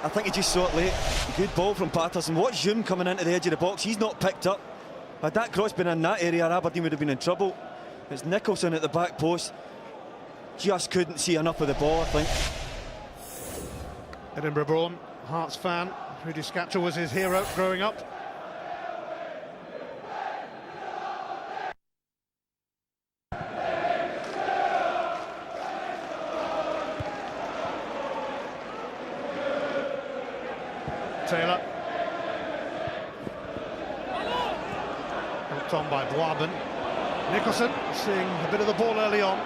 I think he just saw it late. Good ball from Patterson. Watch Zoom coming into the edge of the box. He's not picked up. Had that cross been in that area, Aberdeen would have been in trouble. It's Nicholson at the back post. Just couldn't see enough of the ball, I think. Edinburgh Braun, Hearts fan. Rudy Scatchell was his hero growing up. Taylor. Helped on by Boisben. Nicholson seeing a bit of the ball early on.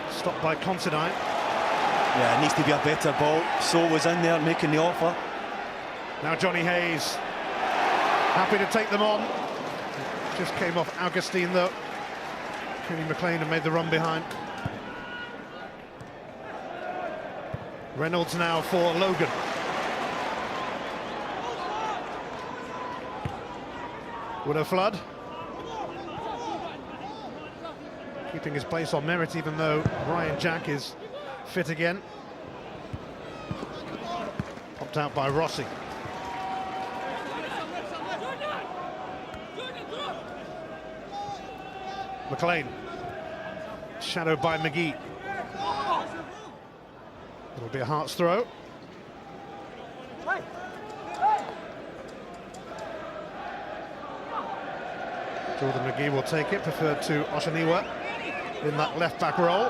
Stopped by Considine. Yeah, it needs to be a better ball. So was in there making the offer. Now Johnny Hayes. Happy to take them on. Just came off Augustine though. Kenny McLean had made the run behind. Reynolds now for Logan. Willow Flood. Keeping his place on merit even though Ryan Jack is fit again. Popped out by Rossi. McLean. Shadowed by McGee. It'll be a Hearts throw. Jordan McGee will take it, preferred to Oshaniwa in that left-back role.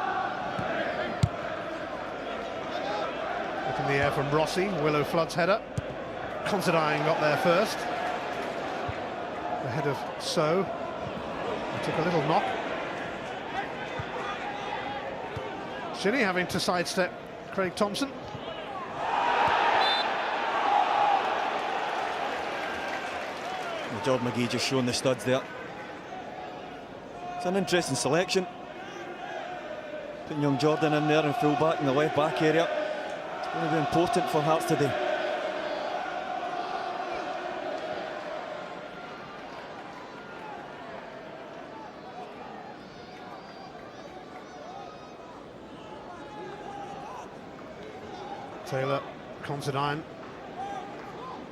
Up in the air from Rossi, Willow Flood's header. Considine got there first. Ahead of So. He took a little knock. Shinnie having to sidestep Craig Thompson. Jordan McGee just showing the studs there. It's an interesting selection. Putting young Jordan in there in full back in the left back area. It's going to be important for Hearts today. Taylor, Considine,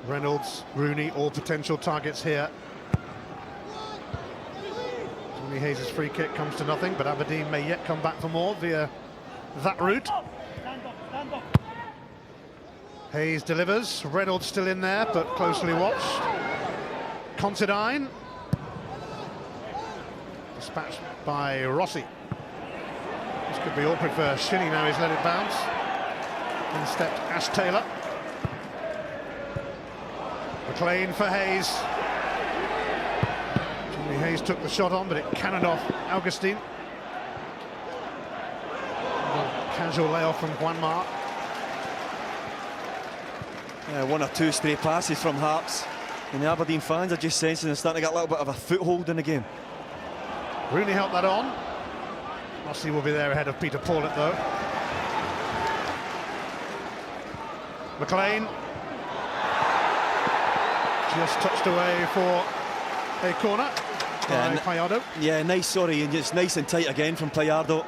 Reynolds, Rooney, all potential targets here. Johnny Hayes' free kick comes to nothing, but Aberdeen may yet come back for more via that route. Hayes delivers, Reynolds still in there, but closely watched. Considine. Dispatched by Rossi. This could be awkward for Shinnie now, he's let it bounce. In stepped Ash Taylor. McLean for Hayes. Johnny Hayes took the shot on, but it cannoned off Augustine. Casual layoff from Juanmar. One or two stray passes from Hearts. And the Aberdeen fans are just sensing they're starting to get a little bit of a foothold in the game. Rooney helped that on. Rossi will be there ahead of Peter Pawlett though. McLean. Just touched away for a corner by Payardo. Yeah, nice, and it's nice and tight again from Payardo.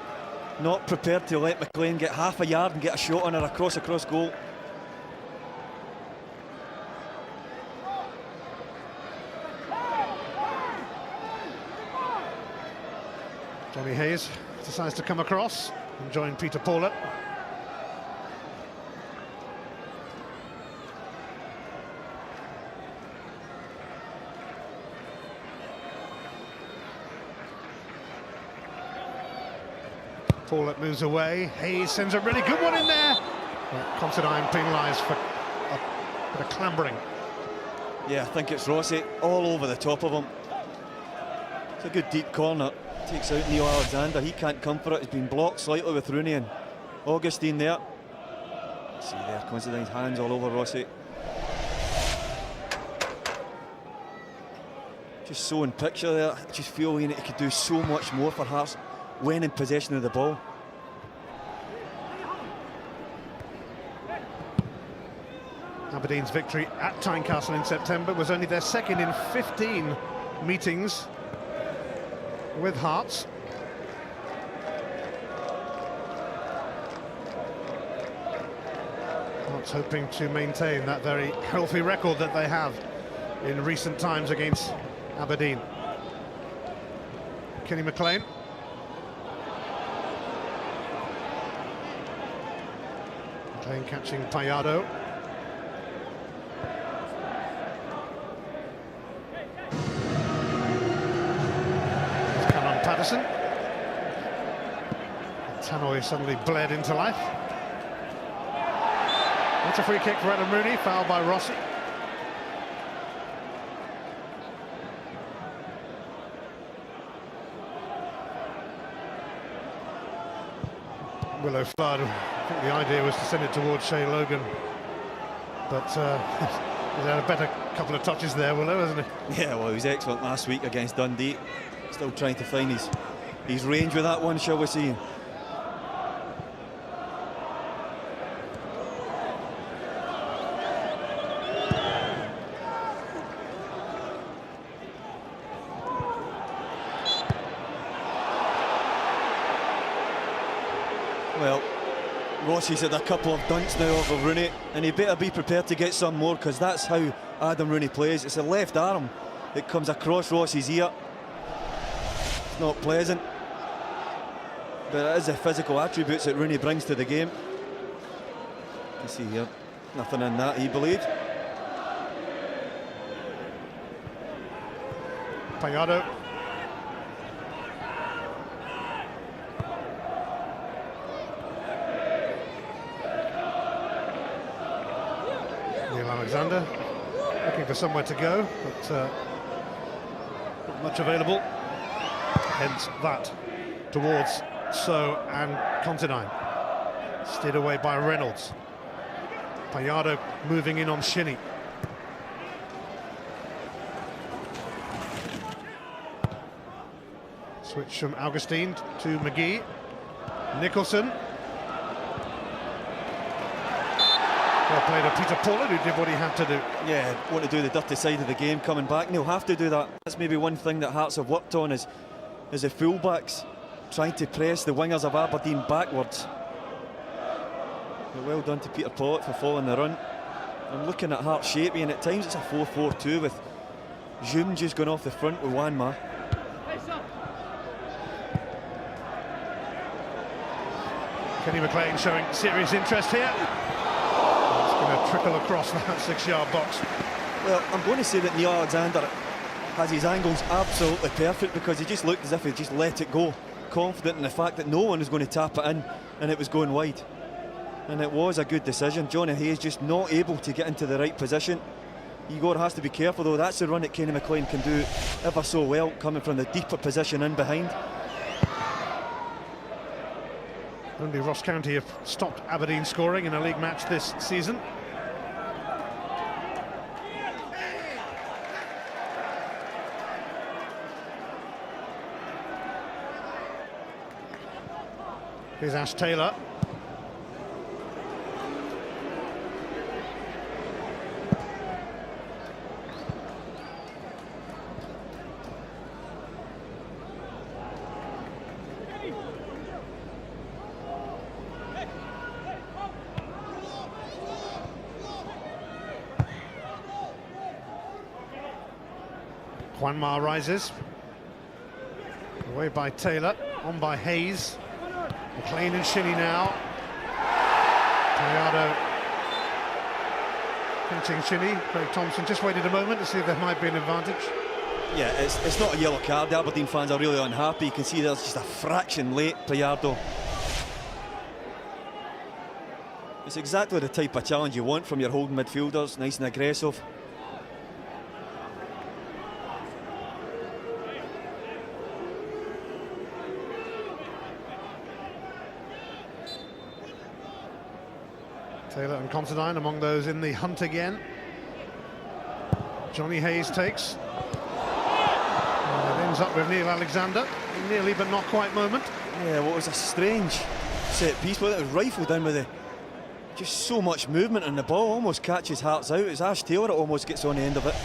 Not prepared to let McLean get half a yard and get a shot on her across goal. Johnny Hayes decides to come across and join Peter Pawlett. Pawlett moves away. Hayes sends a really good one in there. Considine penalised for a bit of clambering. Yeah, I think it's Rossi all over the top of him. It's a good deep corner. Takes out Neil Alexander. He can't come for it. He's been blocked slightly with Rooney and Augustine there. See there, Considine's hands all over Rossi. Just so in picture there. I just feel he could do so much more for Hearts when in possession of the ball. Aberdeen's victory at Tynecastle in September was only their second in 15 meetings with Hearts. Hearts hoping to maintain that very healthy record that they have in recent times against Aberdeen. Kenny McLean. McLean catching Payado. Patterson. Tannoy suddenly bled into life. That's a free kick for Adam Rooney, fouled by Rossi. Willow Flood, I think the idea was to send it towards Shea Logan, but he's had a better couple of touches there, Willow, hasn't he? Yeah, well, he was excellent last week against Dundee. Still trying to find his range with that one, shall we see. Well, Rossi's had a couple of dunks now over Rooney, and he better be prepared to get some more, because that's how Adam Rooney plays. It's a left arm that comes across Rossi's ear. It's not pleasant, but it is the physical attributes that Rooney brings to the game. You see here, nothing in that, he believed. Payado. Neil Alexander looking for somewhere to go, but not much available. Hence that towards So and Considine. Steered away by Reynolds. Payado moving in on Shinnie. Switch from Augustine to McGee. Nicholson. Well played of Peter Pollard, who did what he had to do. Yeah, want to do the dirty side of the game coming back, and he'll have to do that. That's maybe one thing that Hearts have worked on is the fullbacks trying to press the wingers of Aberdeen backwards. But well done to Peter Pollard for following the run. I'm looking at Hearts shape, and at times it's a 4-4-2 with Zoom just going off the front with Wanma. Kenny McLean showing serious interest here. It's going to trickle across that 6-yard box. Well, I'm going to say that Neil Alexander has his angles absolutely perfect, because he just looked as if he just let it go, confident in the fact that no one was going to tap it in, and it was going wide. And it was a good decision. Johnny Hayes just not able to get into the right position. Igor has to be careful though. That's the run that Kenny McLean can do ever so well, coming from the deeper position in behind. Only Ross County have stopped Aberdeen scoring in a league match this season. Here's Ash Taylor. Juanma rises. Away by Taylor, on by Hayes. McLean and Shinnie now. Payado pinching Shinnie. Craig Thompson just waited a moment to see if there might be an advantage. Yeah, it's not a yellow card. The Aberdeen fans are really unhappy. You can see there's just a fraction late, Payado. It's exactly the type of challenge you want from your holding midfielders, nice and aggressive. Taylor and Considine among those in the hunt again. Johnny Hayes takes. And it ends up with Neil Alexander. Nearly but not quite moment. Yeah, well, it was a strange set piece, but it was rifled in with just so much movement, and the ball almost catches Hearts out. It's Ash Taylor that almost gets on the end of it.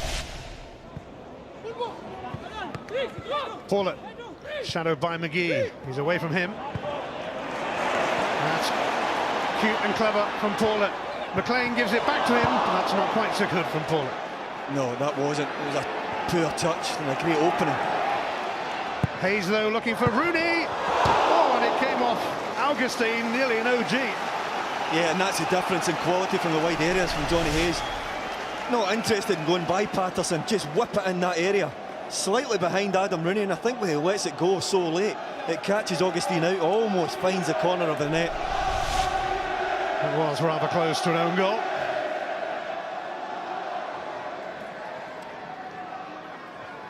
Paulett, shadowed by McGee. He's away from him. That's cute and clever from Paulett. McLean gives it back to him, but that's not quite so good from Paul. No, that wasn't. It was a poor touch and a great opening. Hayes, though, looking for Rooney. Oh, and it came off Augustine, nearly an OG. Yeah, and that's the difference in quality from the wide areas from Johnny Hayes. Not interested in going by Patterson, just whip it in that area. Slightly behind Adam Rooney, and I think when he lets it go so late, it catches Augustine out, almost finds the corner of the net. It was rather close to an own goal.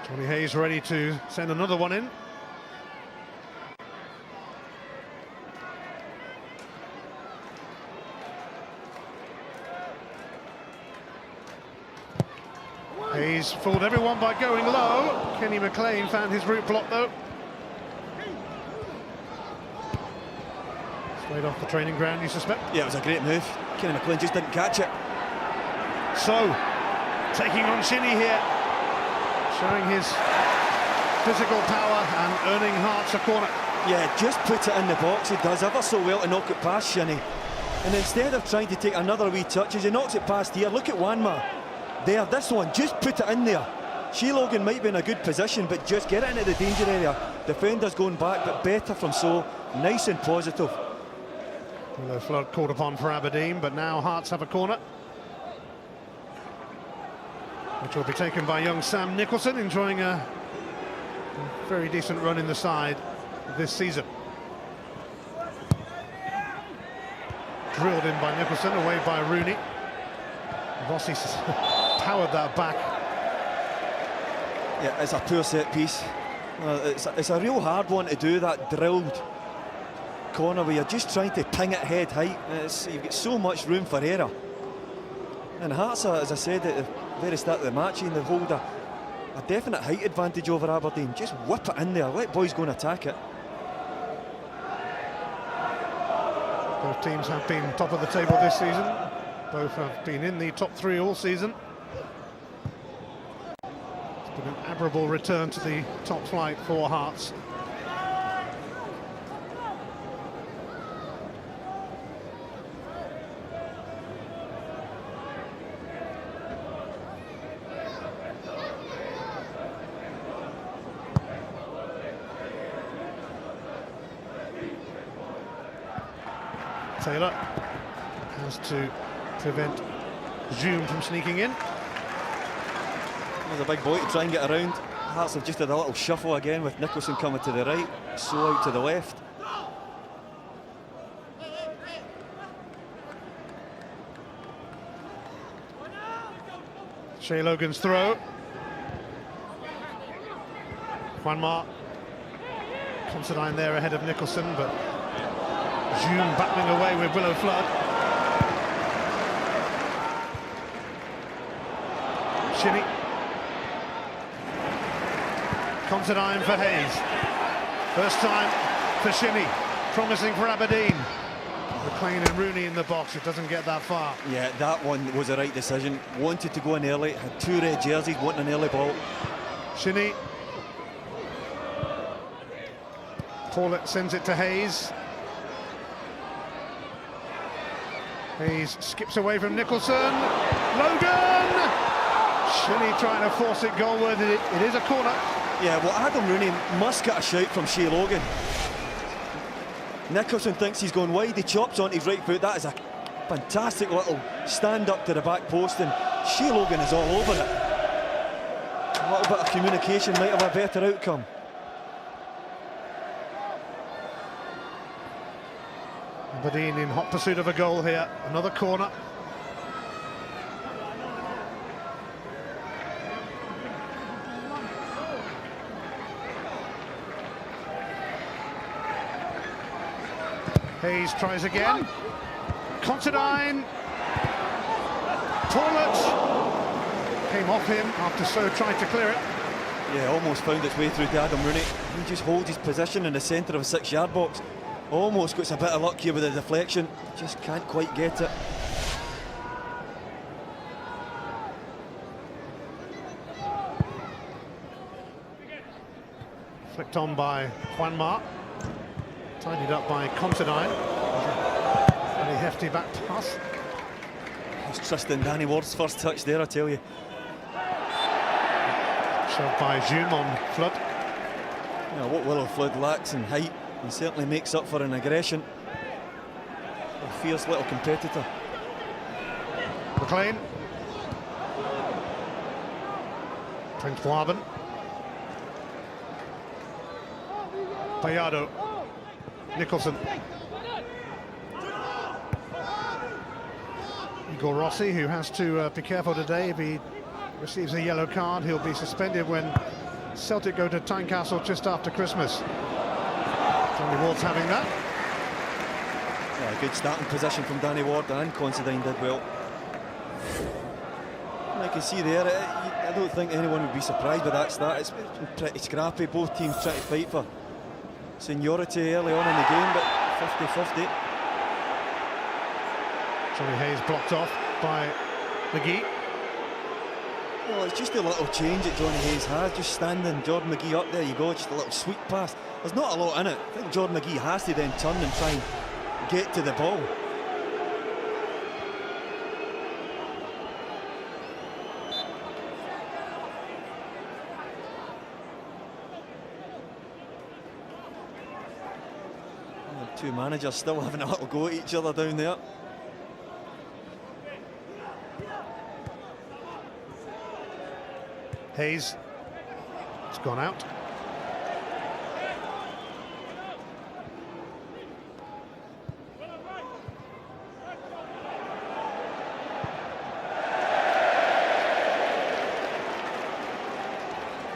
Johnny Hayes ready to send another one in. Hayes fooled everyone by going low. Kenny McLean found his route blocked though. Straight off the training ground, you suspect? Yeah, it was a great move. Kenny McLean just didn't catch it. So, taking on Shinnie here, showing his physical power and earning Hearts a corner. Yeah, just put it in the box. He does ever so well to knock it past Shinnie. And instead of trying to take another wee touch, as he knocks it past here, look at Wanma. There, this one, just put it in there. Shea Logan might be in a good position, but just get it into the danger area. Defenders going back, but better from so. Nice and positive. Willow Flood called upon for Aberdeen, but now Hearts have a corner, which will be taken by young Sam Nicholson, enjoying a very decent run in the side this season. Drilled in by Nicholson, away by Rooney. Vossi's powered that back. Yeah, it's a poor set piece. It's a real hard one to do, that drilled corner where you're just trying to ping it head height. You've got so much room for error. And Hearts, as I said at the very start of the match, they hold a definite height advantage over Aberdeen. Just whip it in there, let boys go and attack it. Both teams have been top of the table this season. Both have been in the top three all season. It's been an admirable return to the top flight for Hearts. Taylor has to prevent Zoom from sneaking in. There's a big boy to try and get around. Hearts have just had a little shuffle again with Nicholson coming to the right, so out to the left. Shea Logan's throw. Juanma Considine there ahead of Nicholson, but Zoom battling away with Willow Flood. Shinnie. Considine for Hayes. First time for Shinnie. Promising for Aberdeen. McLean and Rooney in the box. It doesn't get that far. Yeah, that one was the right decision. Wanted to go in early. Had two red jerseys, wanting an early ball. Shinnie. Paulett sends it to Hayes. Hayes skips away from Nicholson. Logan! Shinnie trying to force it goalward. It is a corner. Yeah, well, Adam Rooney must get a shout from Shea Logan. Nicholson thinks he's going wide. He chops on his right foot. That is a fantastic little stand up to the back post, and Shea Logan is all over it. A little bit of communication might have a better outcome. Aberdeen in hot pursuit of a goal here. Another corner. Hayes tries again. Considine. Paulett came off him after So tried to clear it. Yeah, almost found its way through to Adam Rooney. He just holds his position in the centre of a 6-yard box. Almost got a bit of luck here with the deflection. Just can't quite get it. Flicked on by Juanma. Tidied up by Considine. Very hefty back pass. He's trusting Danny Ward's first touch there, I tell you. Shoved by Jume on Flood. Yeah, what Willow Flood lacks in height, he certainly makes up for in aggression. A fierce little competitor. McLean. Prince Waben. Payado. Nicholson. Igor Rossi, who has to be careful today. If he receives a yellow card, he'll be suspended when Celtic go to Tynecastle just after Christmas. Danny Ward's having that. Yeah, good starting position from Danny Ward, and Considine did well. And I can see there, I don't think anyone would be surprised by that start. It's been pretty scrappy, both teams trying to fight for seniority early on in the game, but 50-50. Johnny Hayes blocked off by McGee. Well, it's just a little change that Johnny Hayes has, just standing Jordan McGee up, there you go, just a little sweet pass. There's not a lot in it. I think Jordan McGee has to then turn and try and get to the ball. And the two managers still having a little go at each other down there. Hayes, it's gone out.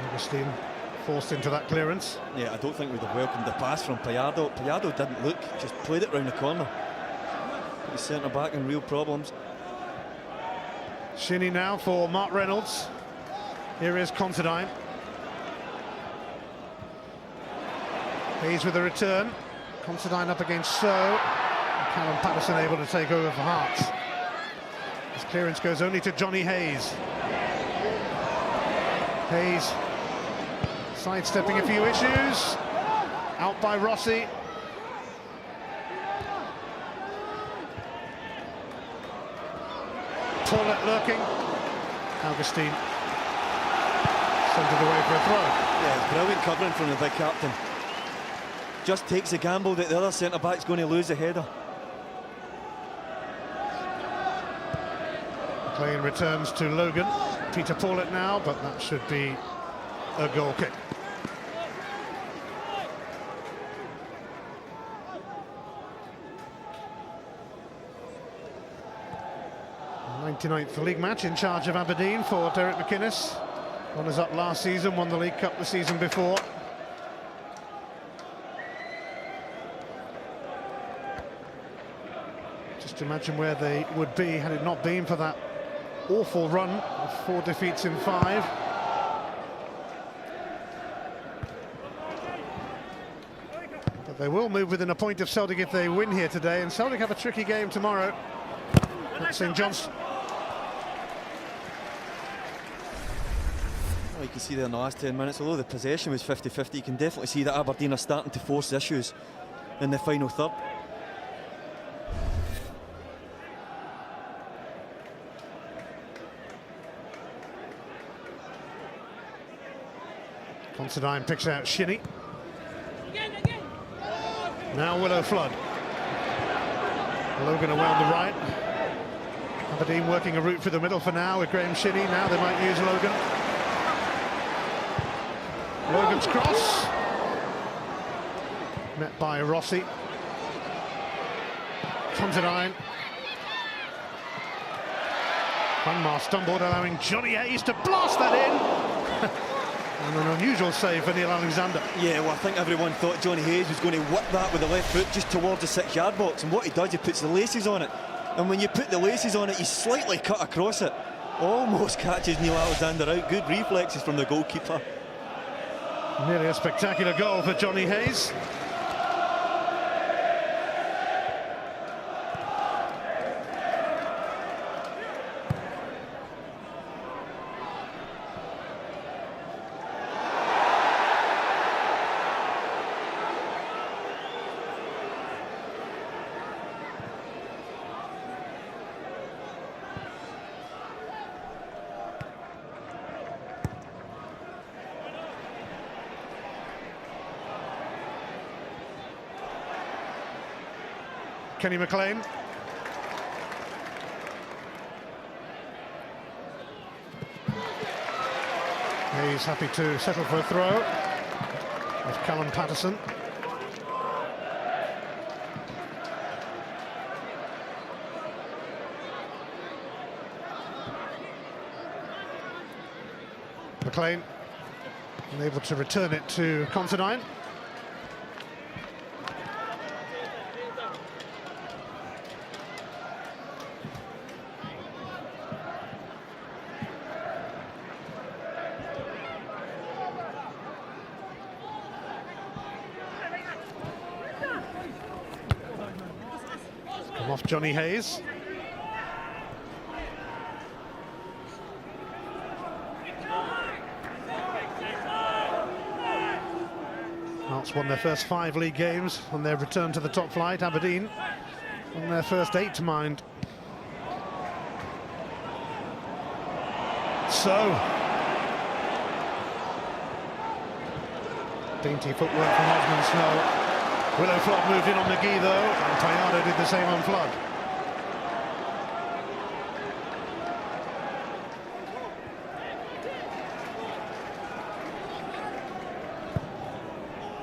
Augustine forced into that clearance. Yeah, I don't think we'd have welcomed the pass from Payado. Payado didn't look, just played it round the corner. He's centre back in real problems. Shinnie now for Mark Reynolds. Here is Considine. Hayes with a return. Considine up against So. Callum Patterson able to take over for Hearts. His clearance goes only to Johnny Hayes. Hayes sidestepping a few issues. Out by Rossi. Paulett lurking. Augustine sent it away for a throw. Yeah, brilliant covering from the big captain. Just takes a gamble that the other centre-back's going to lose the header. McLean returns to Logan. Peter Paulett now, but that should be a goal kick. The 99th league match in charge of Aberdeen for Derek McInnes. Runners-up last season, won the League Cup the season before. Just imagine where they would be had it not been for that awful run of 4 defeats in 5. But they will move within a point of Celtic if they win here today, and Celtic have a tricky game tomorrow at St John's. Well, you can see there in the last 10 minutes, although the possession was 50-50, you can definitely see that Aberdeen are starting to force issues in the final third. Considine picks out Shinnie. Now Willow Flood. Logan around the right. Aberdeen working a route for the middle for now with Graham Shinnie. Now they might use Logan. Logan's cross. Met by Rossi. Considine. Vanmar stumbled, allowing Johnny Hayes to blast that in. And an unusual save for Neil Alexander. Yeah, well, I think everyone thought Johnny Hayes was going to whip that with the left foot just towards the 6-yard box, and what he does, he puts the laces on it. And when you put the laces on it, he's slightly cut across it. Almost catches Neil Alexander out. Good reflexes from the goalkeeper. Nearly a spectacular goal for Johnny Hayes. Kenny McLean. He's happy to settle for a throw of Callum Patterson. McLean unable to return it to Considine. Come off Johnny Hayes. Hearts won their first 5 league games on their return to the top flight. Aberdeen on their first 8 to mind. So dainty footwork from Osmond Snow. Willow Flood moved in on McGee though, and Tayardo did the same on Flood.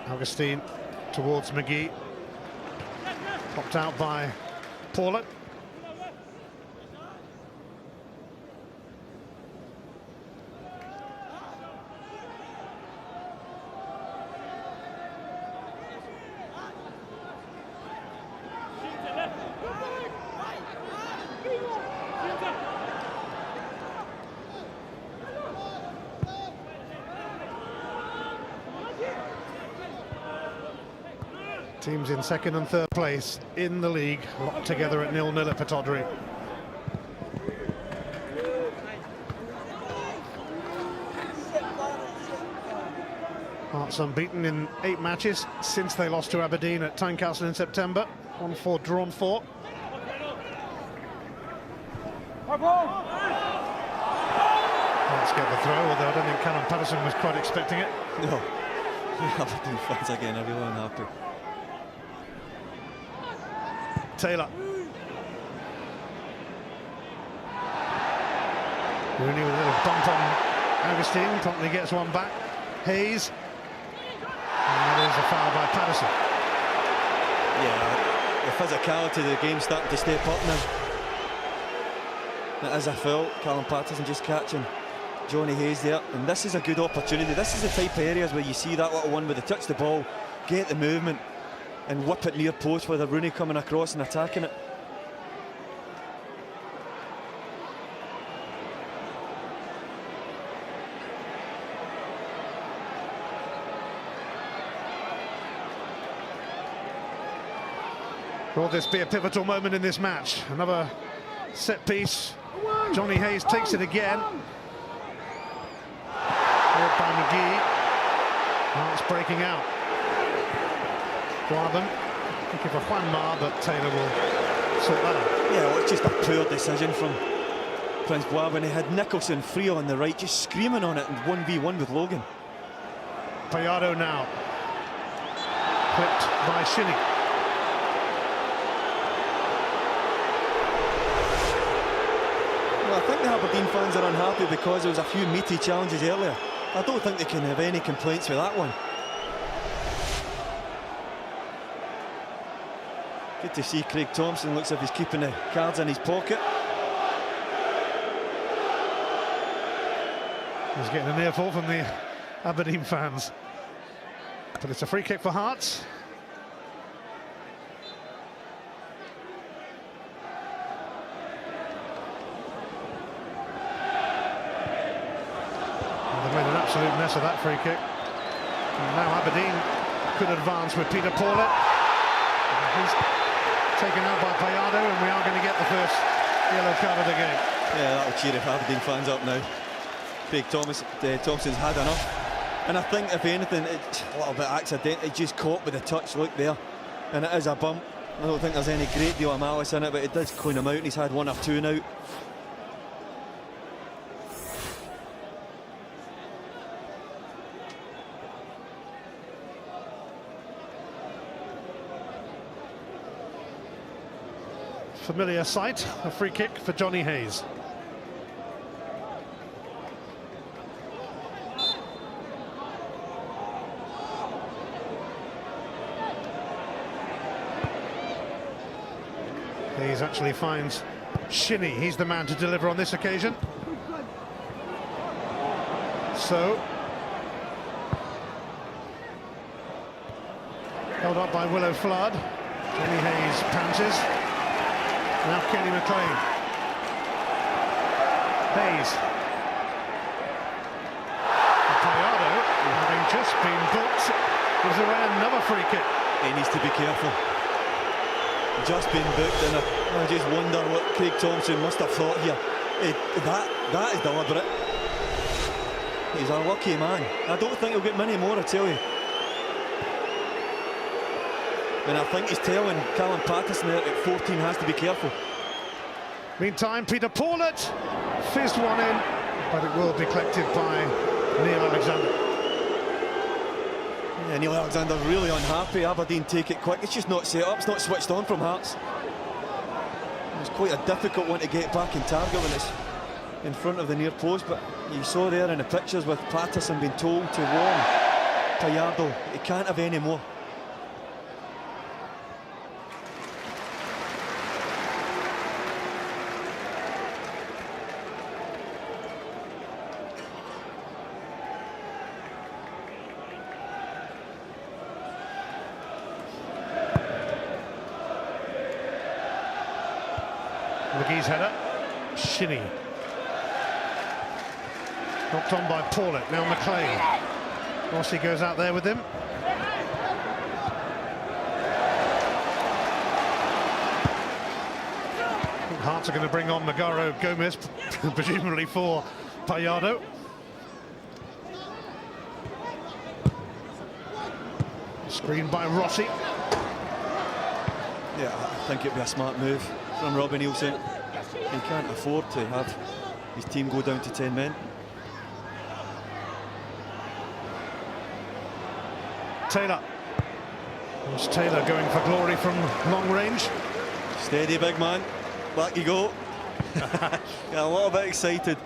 Augustine towards McGee. Popped out by Paulett. Teams in second and third place in the league, locked together at 0-0 at Pittodrie. Hearts unbeaten in 8 matches since they lost to Aberdeen at Tynecastle in September. 1-4, drawn 4. Hearts get the throw, although I don't think Callum Patterson was quite expecting it. No. Aberdeen fans again, everyone happy. Taylor. Rooney with a little bump on Augustine, promptly gets one back. Hayes. And that is a foul by Patterson. Yeah, the physicality of the game starting to step up now. That is a foul. Callum Patterson just catching Johnny Hayes there. And this is a good opportunity. This is the type of areas where you see that little one where they touch the ball, get the movement, and whip it near post with a Rooney coming across and attacking it. Will this be a pivotal moment in this match? Another set piece. Johnny Hayes takes it again. Caught by McGee. Hearts breaking out. Guaban looking for Juan Mar, but Taylor will sort that out. Yeah, well, it's just a poor decision from Prince Guaban. He had Nicholson free on the right, just screaming on it, and 1v1 with Logan. Tayardo now. Clipped by Shinnie. Well, I think the Aberdeen fans are unhappy because there was a few meaty challenges earlier. I don't think they can have any complaints with that one. Good to see Craig Thompson. Looks like he's keeping the cards in his pocket. He's getting an earful from the Aberdeen fans. But it's a free kick for Hearts. Well, they made an absolute mess of that free kick. And now Aberdeen could advance with Peter Paulett. He's taken out by Tayardo, and we are going to get the first yellow card of the game. Yeah, that'll cheer Aberdeen fans up now. Craig Thompson's had enough. And I think, if anything, it's a little bit accidental. He just caught with a touch, look there. And it is a bump. I don't think there's any great deal of malice in it, but it does clean him out, and he's had 1 or 2 now. familiar sight, a free kick for Johnny Hayes. Hayes actually finds Shinnie. He's the man to deliver on this occasion. So, held up by Willow Flood. Johnny Hayes pounces. Now Kenny McLean. Hayes. Payado, having just been booked, gives away another free kick. He needs to be careful. Just been booked, and I just wonder what Craig Thompson must have thought here. That is deliberate. He's a lucky man. I don't think he'll get many more, I tell you. And I think he's telling Callum Patterson there at 14 has to be careful. Meantime, Peter Paulett fizzed one in, but it will be collected by Neil Alexander. Yeah, Neil Alexander really unhappy. Aberdeen take it quick. It's just not set up. It's not switched on from Hearts. It's quite a difficult one to get back in target when it's in front of the near post. But you saw there in the pictures with Patterson being told to warn Payado. He can't have any more. McGee's header, Shinnie. Knocked on by Paulett, now McLean. Rossi goes out there with him. Hearts are going to bring on Magaro Gomez, presumably for Payado. Screened by Rossi. Yeah, I think it'd be a smart move from Robbie Nielsen. He can't afford to have his team go down to 10 men. Taylor. There's Taylor going for glory from long range. Steady, big man. Back you go. Got a little bit excited.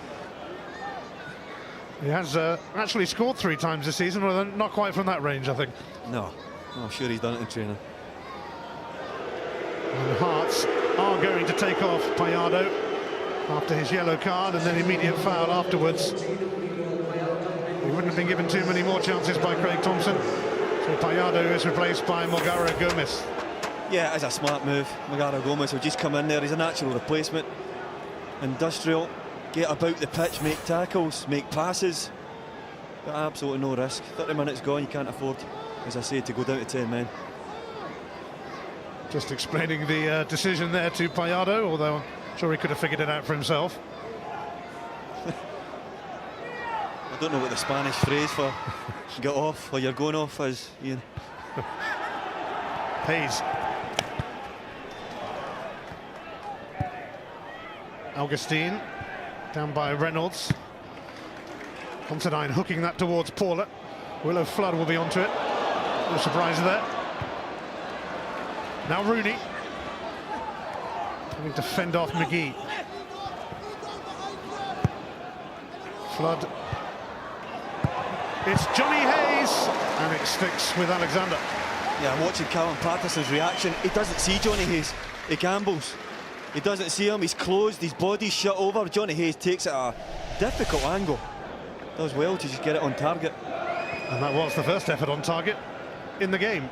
He has actually scored 3 times this season, although not quite from that range, I think. No, I'm sure he's done it in training. And Hearts are going to take off Payado after his yellow card and then immediate foul afterwards. He wouldn't have been given too many more chances by Craig Thompson. So Payado is replaced by Magaro Gomez. Yeah, it's a smart move. Magaro Gomez will just come in there. He's a natural replacement. Industrial, get about the pitch, make tackles, make passes. But absolutely no risk. 30 minutes gone, you can't afford, as I say, to go down to 10 men. Just explaining the decision there to Payado, although I'm sure he could have figured it out for himself. I don't know what the Spanish phrase for get off or you're going off is, Ian. Hayes. Augustine, down by Reynolds. Considine hooking that towards Paulett. Willow Flood will be onto it. No surprise there. Now Rooney. Trying to fend off McGee. Flood. It's Johnny Hayes, and it sticks with Alexander. Yeah, I'm watching Callum Patterson's reaction. He doesn't see Johnny Hayes. He gambles. He doesn't see him. He's closed. His body's shut over. Johnny Hayes takes it at a difficult angle. Does well to just get it on target. And that was the first effort on target in the game.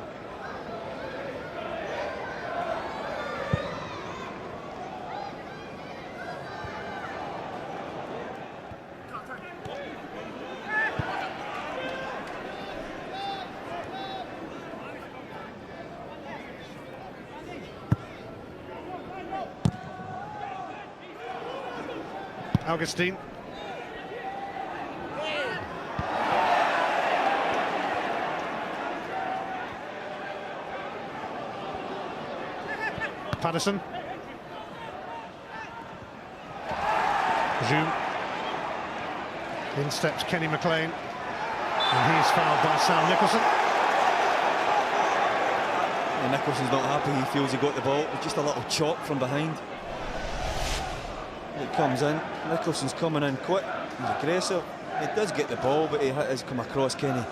Augustine. Patterson. Zoom. In steps Kenny McLean. And he's fouled by Sam Nicholson. And Nicholson's not happy, he feels he got the ball. Just a little chop from behind. It comes in, Nicholson's coming in quick, he's aggressive. He does get the ball, but he has come across Kenny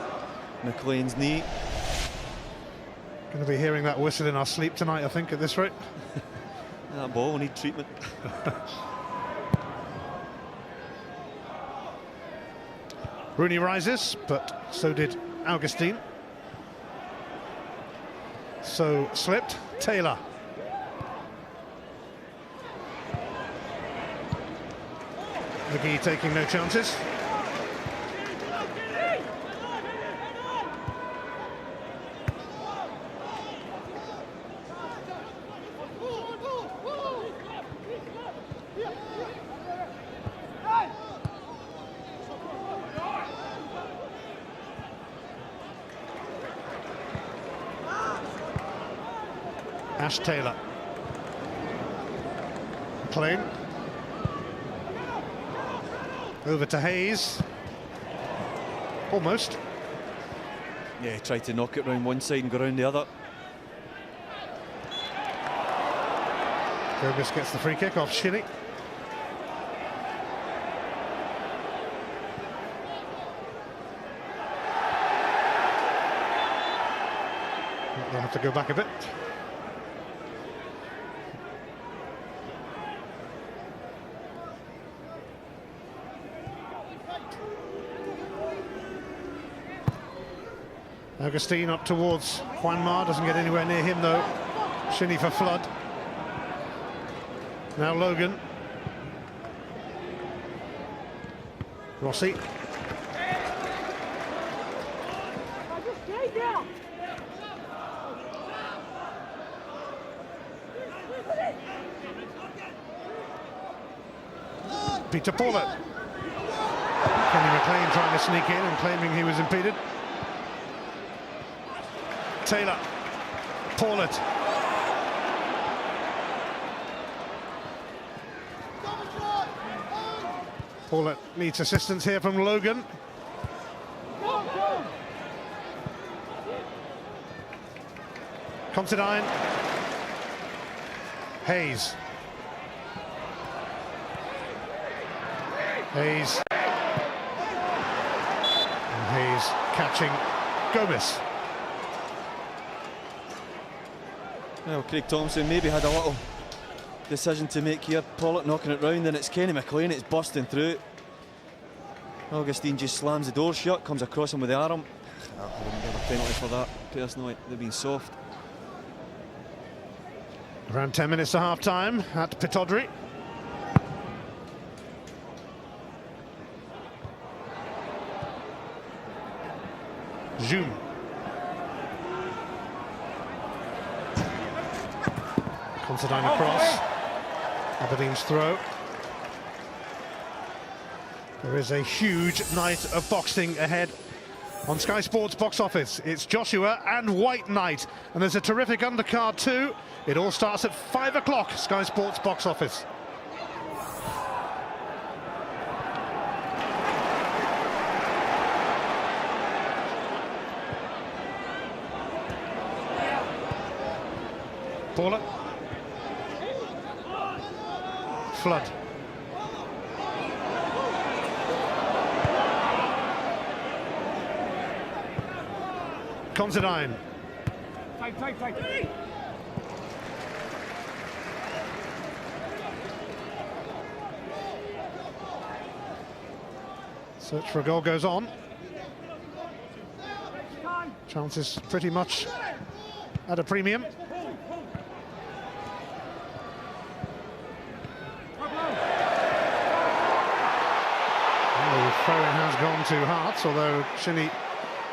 McLean's knee. Going to be hearing that whistle in our sleep tonight, I think, at this rate. That ball will need treatment. Rooney rises, but so did Augustine. So slipped Taylor. McGee taking no chances. Ash Taylor. McLean. Over to Hayes. Almost. Yeah, he tried to knock it round one side and go round the other. Gomez gets the free kick off Shinnie. They'll have to go back a bit. Augustine up towards Juanma, doesn't get anywhere near him though. Shinnie for Flood. Now Logan. Rossi. Peter Paulett. Kenny McLean trying to sneak in and claiming he was impeded. Taylor. Paulett. Paulett needs assistance here from Logan. Considine. Hayes. Hayes. And Hayes catching Gomez. Well, Craig Thompson maybe had a little decision to make here. Paulett knocking it round, and it's Kenny McLean, it's busting through. Augustine just slams the door shut, comes across him with the arm. I wouldn't give a penalty for that, personally. They've been soft. Around 10 minutes to half-time at Pittodrie. Zoom. Considine across. Aberdeen's throw. There is a huge night of boxing ahead on Sky Sports Box Office. It's Joshua and White Knight, and there's a terrific undercard too. It all starts at 5 o'clock, Sky Sports Box Office. Paulett. Flood. Considine. Search for a goal goes on. Chances pretty much at a premium. The throw-in has gone to Hearts, although Shinnie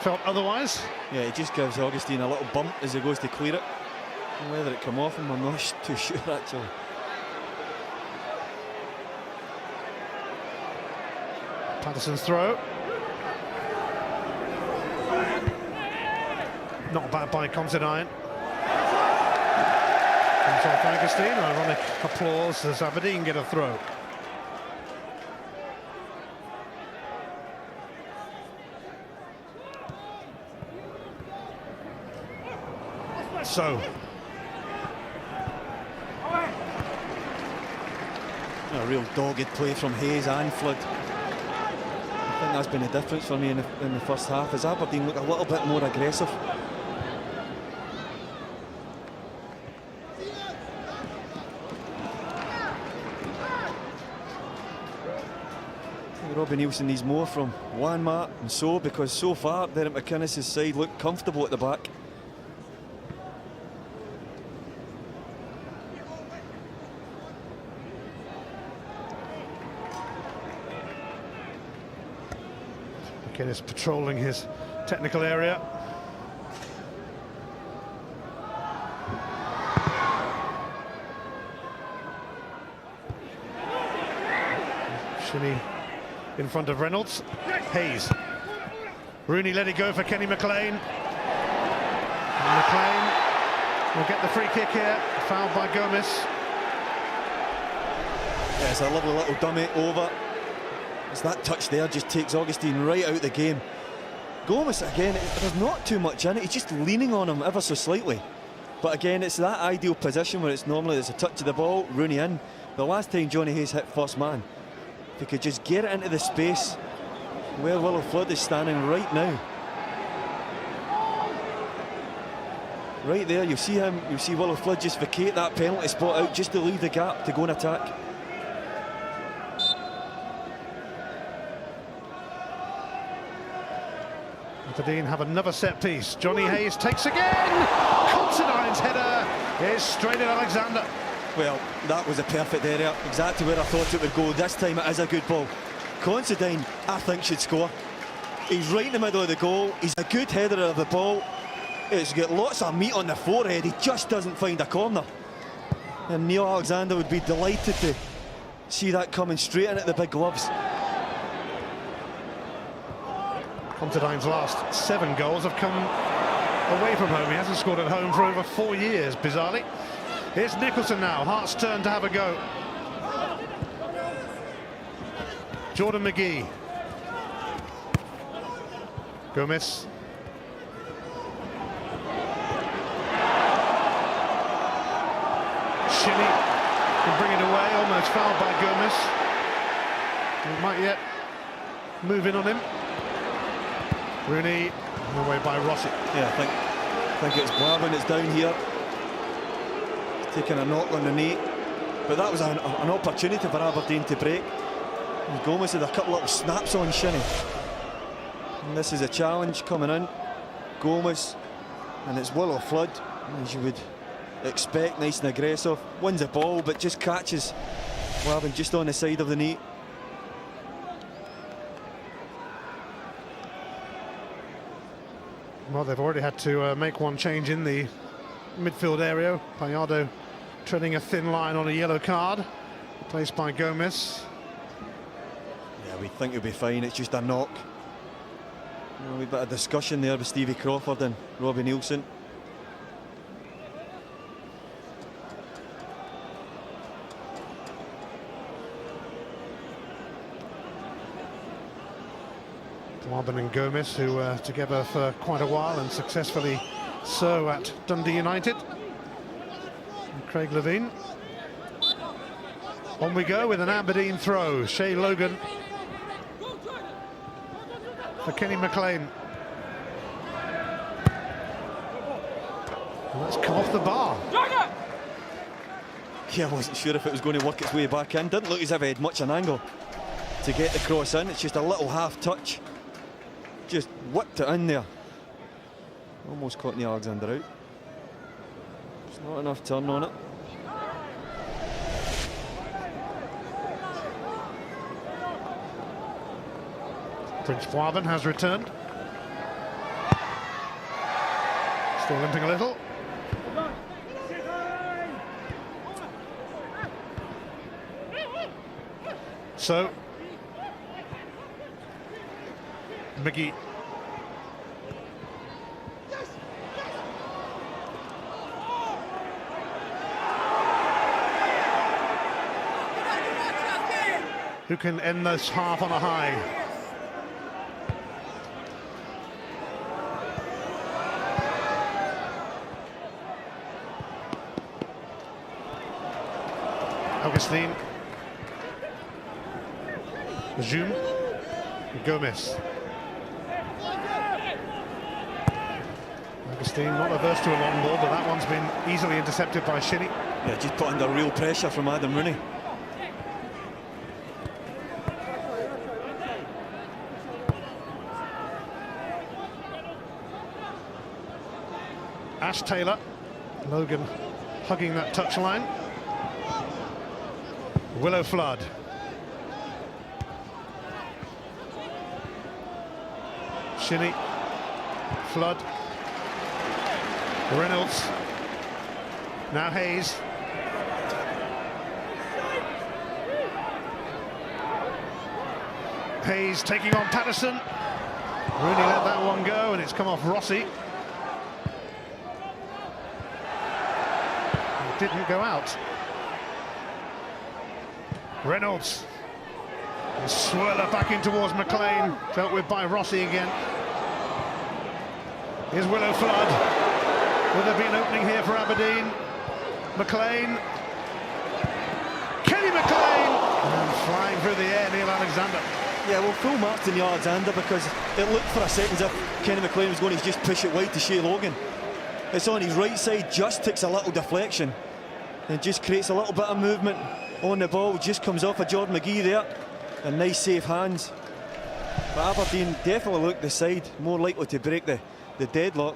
felt otherwise. Yeah, it just gives Augustine a little bump as he goes to clear it. And whether it come off him, I'm not too sure actually. Patterson's throw. Not bad by Considine. Comes off Augustine. Ironic applause as Aberdeen get a throw. So. A real dogged play from Hayes and Flood. I think that's been the difference for me in the first half, as Aberdeen look a little bit more aggressive. Robbie Nielsen needs more from Wanmat and so, because so far Derek McInnes' side look comfortable at the back. McInnes patrolling his technical area. Shinny in front of Reynolds. Hayes. Rooney let it go for Kenny McLean. And McLean will get the free kick here, fouled by Gomez. Yeah, it's a lovely little dummy over. It's that touch there just takes Augustine right out of the game. Gomez again, there's not too much in it, he's just leaning on him ever so slightly. But again, it's that ideal position where it's normally there's a touch of the ball, Rooney in. The last time Johnny Hayes hit first man, if he could just get it into the space where Willow Flood is standing right now. Right there, you see him, you see Willow Flood just vacate that penalty spot out just to leave the gap to go and attack. Aberdeen have another set piece. Johnny Hayes takes again. Considine's header is straight at Alexander. Well, that was a perfect area, exactly where I thought it would go. This time it is a good ball. Considine, I think, should score. He's right in the middle of the goal. He's a good header of the ball. It's got lots of meat on the forehead. He just doesn't find a corner. And Neil Alexander would be delighted to see that coming straight in at the big gloves. Considine's last 7 goals have come away from home. He hasn't scored at home for over 4 years, bizarrely. Here's Nicholson now, Hart's turn to have a go. Jordan McGee. Gomez. Shinny can bring it away, almost fouled by Gomez. He might yet move in on him. Rooney, away by Rossi. Yeah, I think it's Blavin that's down here. He's taking a knock on the knee. But that was an opportunity for Aberdeen to break. And Gomez had a couple little snaps on Shinny. And this is a challenge coming in. Gomez, and it's Willow Flood, as you would expect, nice and aggressive. Wins the ball, but just catches Blavin just on the side of the knee. Well, they've already had to make one change in the midfield area. Payado treading a thin line on a yellow card, placed by Gomez. Yeah, we think he'll be fine. It's just a knock. A wee bit of discussion there with Stevie Crawford and Robbie Nielsen. Marvin and Gomez, who were together for quite a while and successfully so at Dundee United. And Craig Levine. On we go with an Aberdeen throw. Shay Logan for Kenny McLean. And that's come off the bar. Yeah, I wasn't sure if it was going to work its way back in. Didn't look as if it had much an angle to get the cross in. It's just a little half touch. Just whipped it in there. Almost caught Neil Alexander out. There's not enough turn on it. Prince Boivin has returned. Still limping a little. So McGee. Who can end this half on a high? Augustine. Zoom. Gomez. Augustine not averse to a long ball, but that one's been easily intercepted by Shinnie. Yeah, just put under real pressure from Adam Rooney. Ash Taylor. Logan hugging that touchline. Willow Flood. Shinnie. Flood. Reynolds. Now Hayes. Hayes taking on Patterson. Rooney let that one go, and it's come off Rossi. It didn't go out. Reynolds. And swirler back in towards McLean. Dealt with by Rossi again. Here's Willow Flood. Will there be an opening here for Aberdeen? McLean. Kenny McLean! And flying through the air, Neil Alexander. Yeah, well, full marks in the Alexander, because it looked for a second as if Kenny McLean was going to just push it wide to Shea Logan. It's on his right side, just takes a little deflection and just creates a little bit of movement on the ball. Just comes off of Jordan McGee there, and nice safe hands. But Aberdeen definitely look the side more likely to break the deadlock.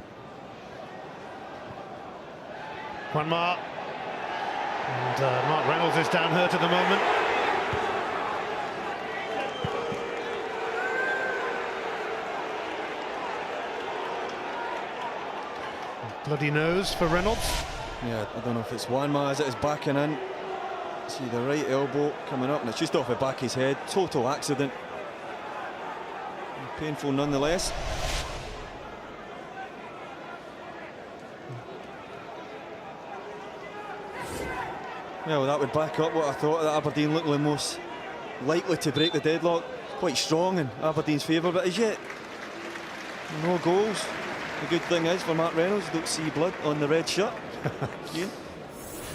One mark. And Mark Reynolds is down hurt at the moment. Bloody nose for Reynolds. Yeah, I don't know if it's Wanma as it is backing in. See the right elbow coming up, and it's just off the back of his head. Total accident. Painful nonetheless. Yeah, well, that would back up what I thought, that Aberdeen looked like most likely to break the deadlock. Quite strong in Aberdeen's favour, but as yet, no goals. The good thing is for Mark Reynolds, you don't see blood on the red shirt. Ian?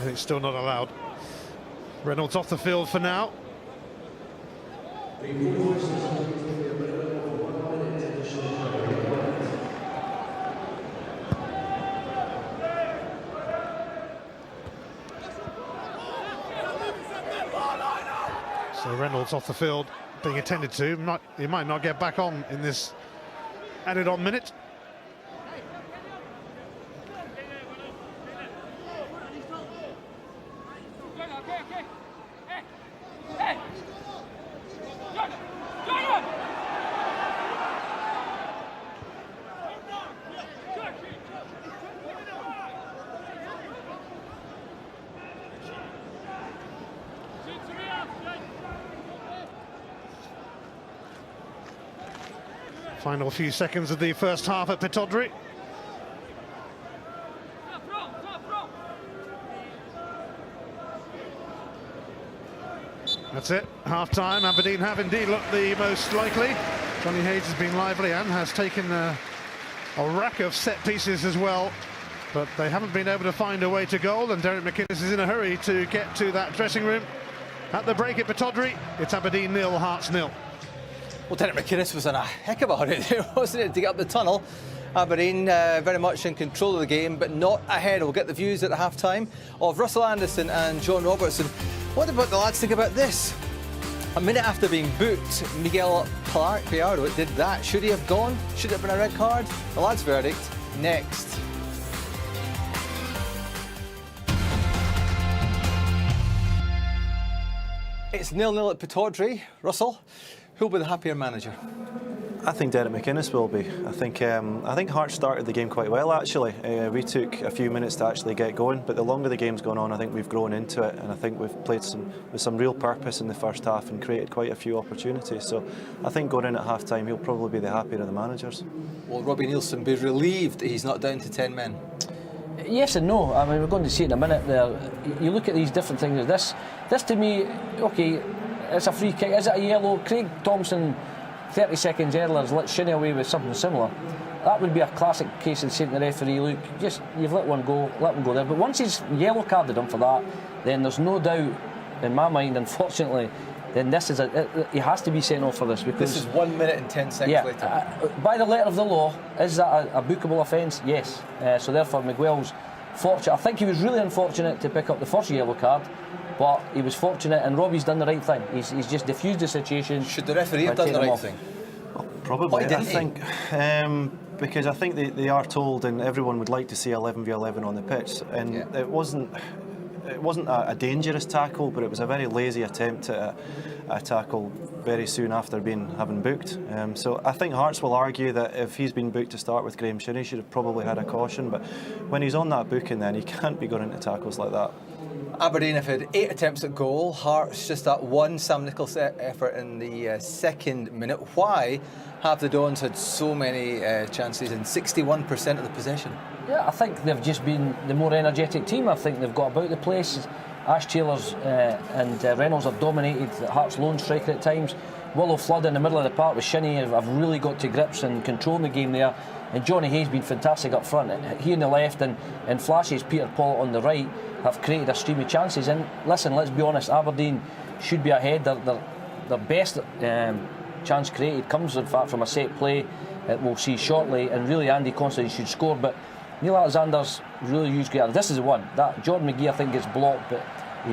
And it's still not allowed. Reynolds off the field for now. So Reynolds off the field, being attended to. He might not get back on in this added on minute. Final few seconds of the first half at Pittodrie. That's it, half-time. Aberdeen have indeed looked the most likely. Johnny Hayes has been lively and has taken a rack of set pieces as well, but they haven't been able to find a way to goal, and Derek McInnes is in a hurry to get to that dressing room. At the break at Pittodrie, it's Aberdeen 0, Hearts 0. Well, Derek McInnes was in a heck of a hurry there, wasn't it, to get up the tunnel. Aberdeen very much in control of the game, but not ahead. We'll get the views at the half-time of Russell Anderson and John Robertson. What about the lads think about this? A minute after being booked, Miguel Piardo did that. Should he have gone? Should it have been a red card? The lads' verdict next. It's 0-0 at Pittodrie. Russell, who'll be the happier manager? I think Derek McInnes will be. I think Hearts started the game quite well, actually. We took a few minutes to actually get going, but the longer the game's gone on, I think we've grown into it, and I think we've played with some real purpose in the first half and created quite a few opportunities. So I think going in at half-time, he'll probably be the happier of the managers. Will Robbie Nielsen be relieved he's not down to 10 men? Yes and no. I mean, we're going to see it in a minute there. You look at these different things. This to me, okay, it's a free kick. Is it a yellow? Craig Thompson, 30 seconds earlier, has let Shinnie away with something similar. That would be a classic case of saying to the referee, look, you've let one go, let him go there. But once he's yellow carded him for that, then there's no doubt in my mind, unfortunately, then this is he has to be sent off for this, because this is 1 minute and 10 seconds later. By the letter of the law, is that a bookable offence? Yes. So therefore, Miguel's fortunate. I think he was really unfortunate to pick up the first yellow card, but he was fortunate, and Robbie's done the right thing. He's just diffused the situation. Should the referee have done the right thing? Well, probably. I think because I think they are told, and everyone would like to see 11v11 on the pitch, and it wasn't a dangerous tackle, but it was a very lazy attempt at a tackle very soon after having booked. So I think Hearts will argue that if he's been booked to start with, Graham Shinney should have probably had a caution, but when he's on that booking, then he can't be going into tackles like that. Aberdeen have had 8 attempts at goal. Hearts just that one Sam Nicholls effort in the second minute. Why have the Dons had so many chances and 61% of the possession? Yeah, I think they've just been the more energetic team. I think they've got about the place. Ash Taylor's and Reynolds have dominated Hearts' lone striker at times. Willow Flood in the middle of the park with Shinney have really got to grips and controlling the game there. And Johnny Hayes been fantastic up front. He on the left and flashes Peter Paul on the right have created a stream of chances. And listen, let's be honest, Aberdeen should be ahead. Their best chance created comes in fact from a set play that we'll see shortly, and really Andy Considine should score, but Neil Alexander's really used great. This is the one that Jordan McGee I think gets blocked, but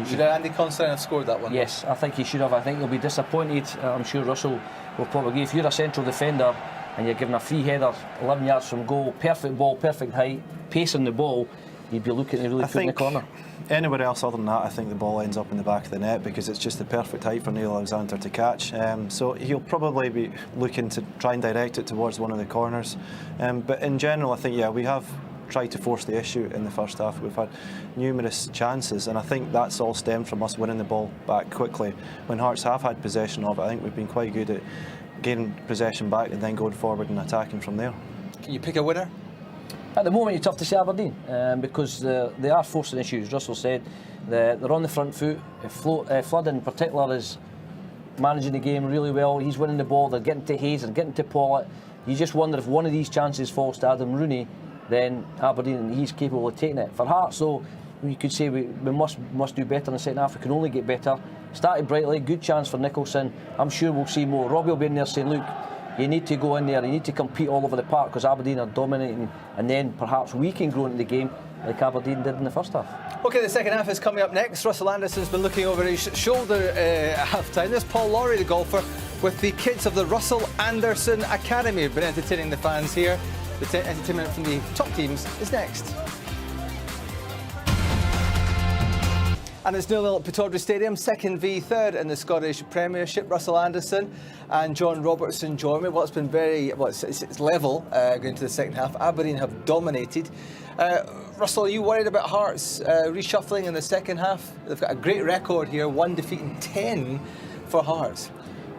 should Andy Considine have scored that one? Yes, I think he should have. I think he'll be disappointed. I'm sure Russell will probably. If you're a central defender and you're given a free header 11 yards from goal, perfect ball, perfect height, pace on the ball, you'd be looking to really put in the corner. Anywhere else other than that, I think the ball ends up in the back of the net because it's just the perfect height for Neil Alexander to catch. So he'll probably be looking to try and direct it towards one of the corners. But in general, I think, we have tried to force the issue in the first half. We've had numerous chances, and I think that's all stemmed from us winning the ball back quickly. When Hearts have had possession of it, I think we've been quite good at gaining possession back and then going forward and attacking from there. Can you pick a winner? At the moment, it's tough to say Aberdeen because they are forcing issues. Russell said they're on the front foot. Flood in particular is managing the game really well. He's winning the ball. They're getting to Hayes and getting to Pollitt. You just wonder if one of these chances falls to Adam Rooney, then Aberdeen, he's capable of taking it. For Hearts, though, you could say we must do better in the second half. We can only get better. Started brightly, good chance for Nicholson. I'm sure we'll see more. Robbie will be in there saying, look, you need to go in there, you need to compete all over the park because Aberdeen are dominating, and then perhaps we can grow into the game like Aberdeen did in the first half. OK, the second half is coming up next. Russell Anderson's been looking over his shoulder at half-time. There's Paul Lawrie, the golfer, with the kids of the Russell Anderson Academy. We've been entertaining the fans here. The entertainment from the top teams is next. And it's 0-0 at Pittodrie Stadium, 2nd v 3rd in the Scottish Premiership. Russell Anderson and John Robertson join me. Well, it's been it's level going to the second half. Aberdeen have dominated. Russell, are you worried about Hearts reshuffling in the second half? They've got a great record here, 1 defeat and 10 for Hearts.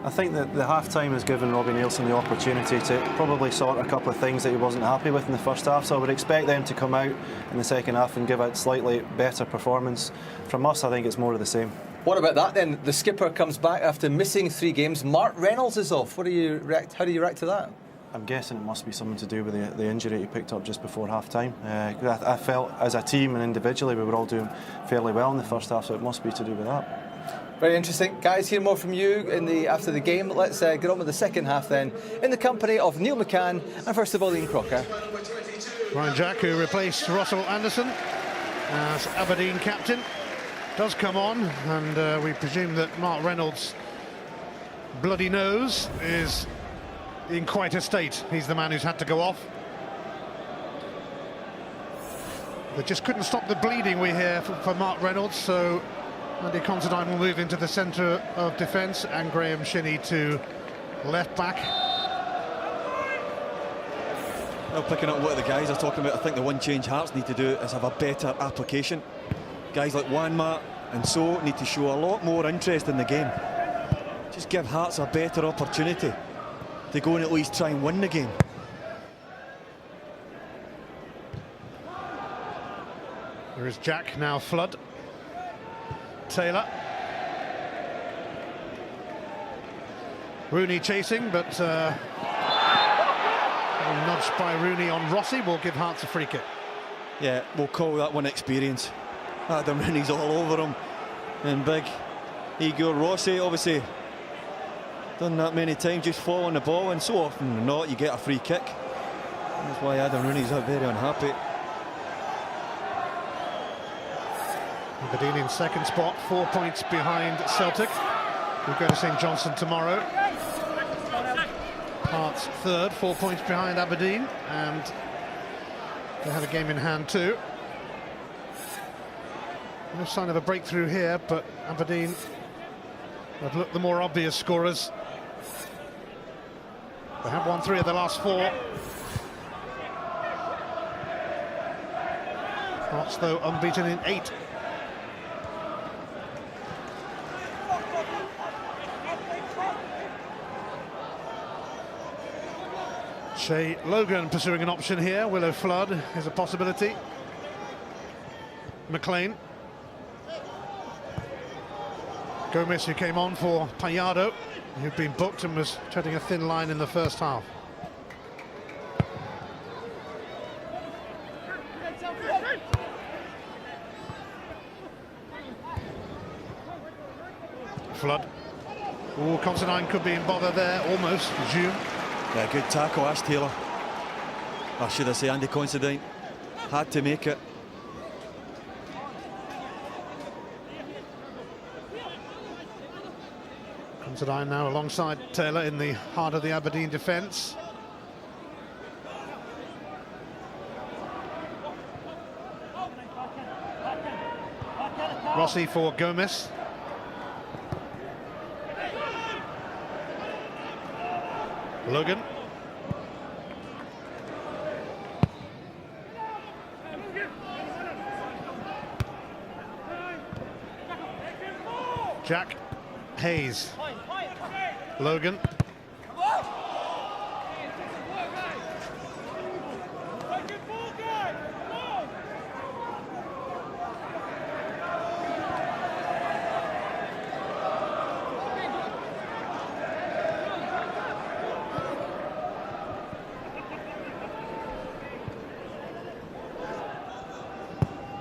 I think that the half-time has given Robbie Neilson the opportunity to probably sort a couple of things that he wasn't happy with in the first half, so I would expect them to come out in the second half and give a slightly better performance. From us, I think it's more of the same. What about that then? The skipper comes back after missing 3 games. Mark Reynolds is off. How do you react to that? I'm guessing it must be something to do with the injury he picked up just before half-time. I felt as a team and individually we were all doing fairly well in the first half, so it must be to do with that. Very interesting. Guys, hear more from you after the game. Let's get on with the second half then, in the company of Neil McCann and first of all Ian Crocker. Ryan Jack, who replaced Russell Anderson as Aberdeen captain, does come on, and we presume that Mark Reynolds' bloody nose is in quite a state. He's the man who's had to go off. They just couldn't stop the bleeding, we hear, for Mark Reynolds, so Andy Considine will move into the centre of defence and Graham Shinney to left back. Well, picking up what the guys are talking about, I think the one change Hearts need to do is have a better application. Guys like Wanma and So need to show a lot more interest in the game. Just give Hearts a better opportunity to go and at least try and win the game. There is Jack, now Flood. Taylor. Rooney chasing, but nudged by Rooney on Rossi will give Hearts a free kick. Yeah, we'll call that one experience. Adam Rooney's all over him and big. There you go, Rossi, obviously done that many times, just fall on the ball, and so often than not you get a free kick. That's why Adam Rooney's very unhappy. Aberdeen in second spot, 4 points behind Celtic. We'll go to St Johnstone tomorrow. Hearts third, 4 points behind Aberdeen, and they have a game in hand too. No sign of a breakthrough here, but Aberdeen have looked the more obvious scorers. They have won 3 of their last 4. Hearts, though, unbeaten in 8. Shea Logan pursuing an option here. Willow Flood is a possibility. McLean. Gomez, who came on for Payado, who'd been booked and was treading a thin line in the first half. Flood. Oh, Considine could be in bother there, almost, June. Yeah, good tackle, Ash Taylor. Or should I say Andy Considine. Had to make it. Considine now alongside Taylor in the heart of the Aberdeen defence. Rossi for Gomez. Logan. Jack Hayes. Logan.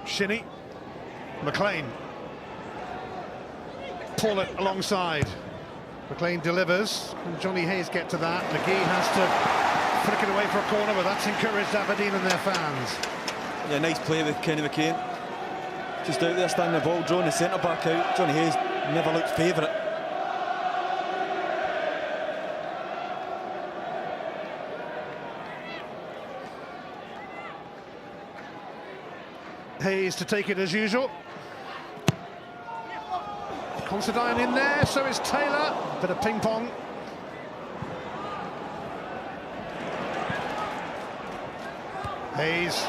Shinnie. McLean. Pull it alongside. McLean delivers. Can Johnny Hayes get to that? McGee has to flick it away for a corner, but that's encouraged Aberdeen and their fans. Yeah, nice play with Kenny McCain. Just out there standing the ball, drawing the centre-back out. Johnny Hayes never looked favourite. Hayes to take it as usual. Considine in there, so is Taylor. Bit of ping pong. Hayes.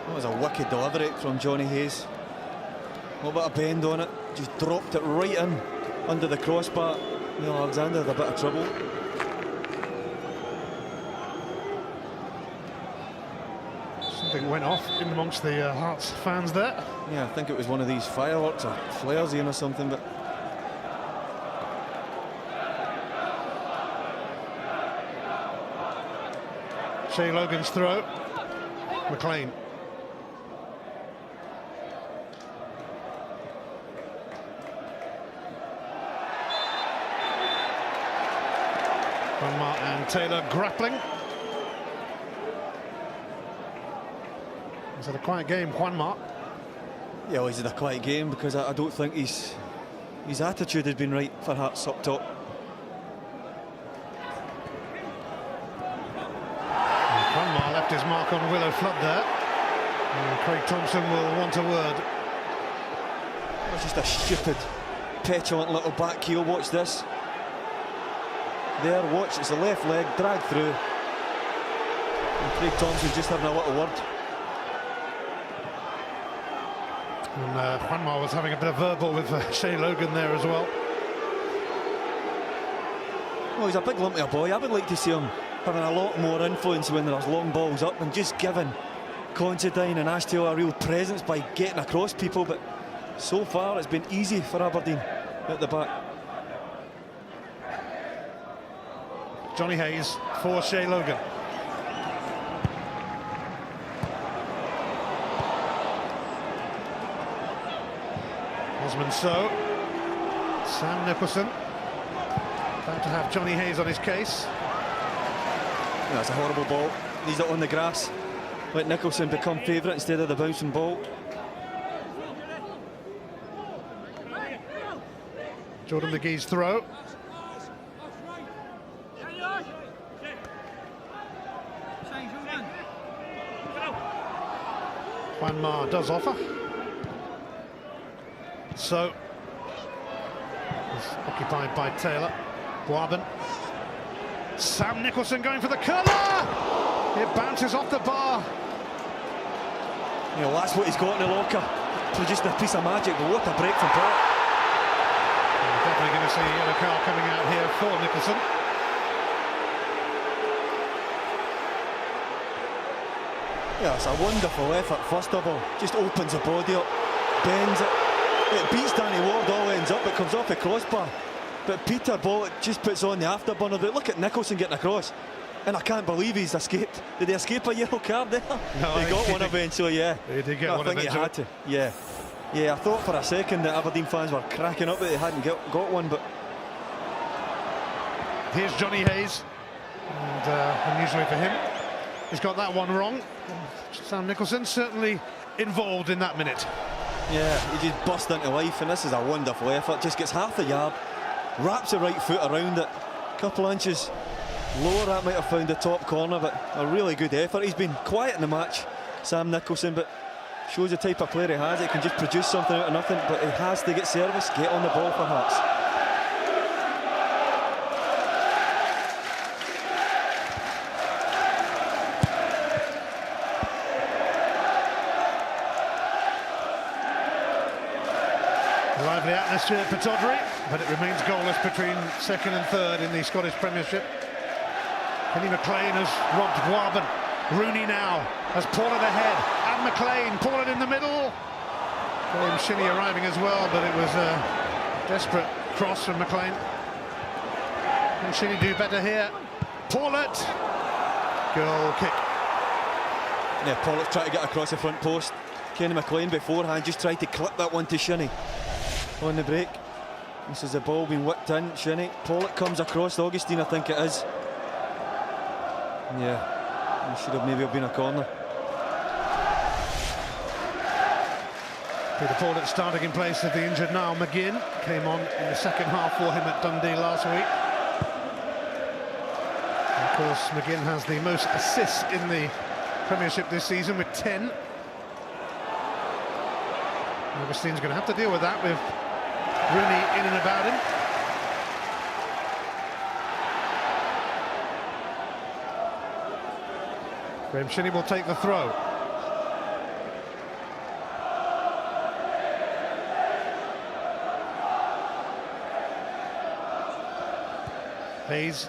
That was a wicked delivery from Johnny Hayes. A little bit of bend on it, just dropped it right in under the crossbar. Neil Alexander had a bit of trouble. Something went off in amongst the Hearts fans there. Yeah, I think it was one of these fireworks or flares in or something, but Shea Logan's throw. McLean. Juanma and Taylor grappling. Is it a quiet game, Juanma? yeah, well, he's in a quiet game because I don't think his attitude has been right for Hearts up top. Juanma left his mark on Willow Flood there. And Craig Thompson will want a word. It's just a stupid, petulant little back heel. Watch this. There, watch, it's the left leg, dragged through. And Craig Thompson's just having a little word. And Juanma was having a bit of verbal with Shea Logan there as well. Well, he's a big lumpy boy. I would like to see him having a lot more influence when there's long balls up and just giving Considine and Ashtail a real presence by getting across people, but so far it's been easy for Aberdeen at the back. Johnny Hayes for Shea Logan. Osman So. Sam Nicholson. About to have Johnny Hayes on his case. That's a horrible ball. Needs it on the grass. Let Nicholson become favourite instead of the bouncing ball. Jordan McGee's throw. Juan Ma does offer. So, it's occupied by Taylor. Guaban. Sam Nicholson going for the curler! It bounces off the bar. You know, that's what he's got in the locker. Produced a piece of magic, but what a break from Paul. We're definitely going to see a yellow card coming out here for Nicholson. Yeah, it's a wonderful effort, first of all. Just opens the body up, bends it. It beats Danny Ward, all ends up, it comes off the crossbar. But Peter Bollock just puts on the afterburner. But look at Nicholson getting across. And I can't believe he's escaped. Did he escape a yellow card there? No, he got one eventually, yeah. He did get one I think he had to, yeah. Yeah, I thought for a second that Aberdeen fans were cracking up that they hadn't got one, but... Here's Johnny Hayes. And unusually for him, he's got that one wrong. Sam Nicholson certainly involved in that minute. Yeah, he just burst into life, and this is a wonderful effort. Just gets half the yard, wraps the right foot around it. A couple inches lower, that might have found the top corner, but a really good effort. He's been quiet in the match, Sam Nicholson, but shows the type of player he has. He can just produce something out of nothing, but he has to get service, get on the ball for Hearts. Lively atmosphere at Pittodrie, but it remains goalless between second and third in the Scottish Premiership. Kenny McLean has robbed Guaban. Rooney now has Paulett ahead, and McLean, Paulett in the middle. Graham Shinney arriving as well, but it was a desperate cross from McLean. Can Shinney do better here? Paulett, goal kick. Yeah, Pollock tried to get across the front post. Kenny McLean beforehand just tried to clip that one to Shinney on the break. This is the ball being whipped in. Shinney, Pollock comes across. Augustine, I think it is. Yeah, it should have maybe been a corner. Peter Paulett starting in place of the injured Niall McGinn. Came on in the second half for him at Dundee last week. And of course, McGinn has the most assists in the Premiership this season with 10. Augustine's going to have to deal with that with Rooney in and about him. Graham Shinney will take the throw. Hayes.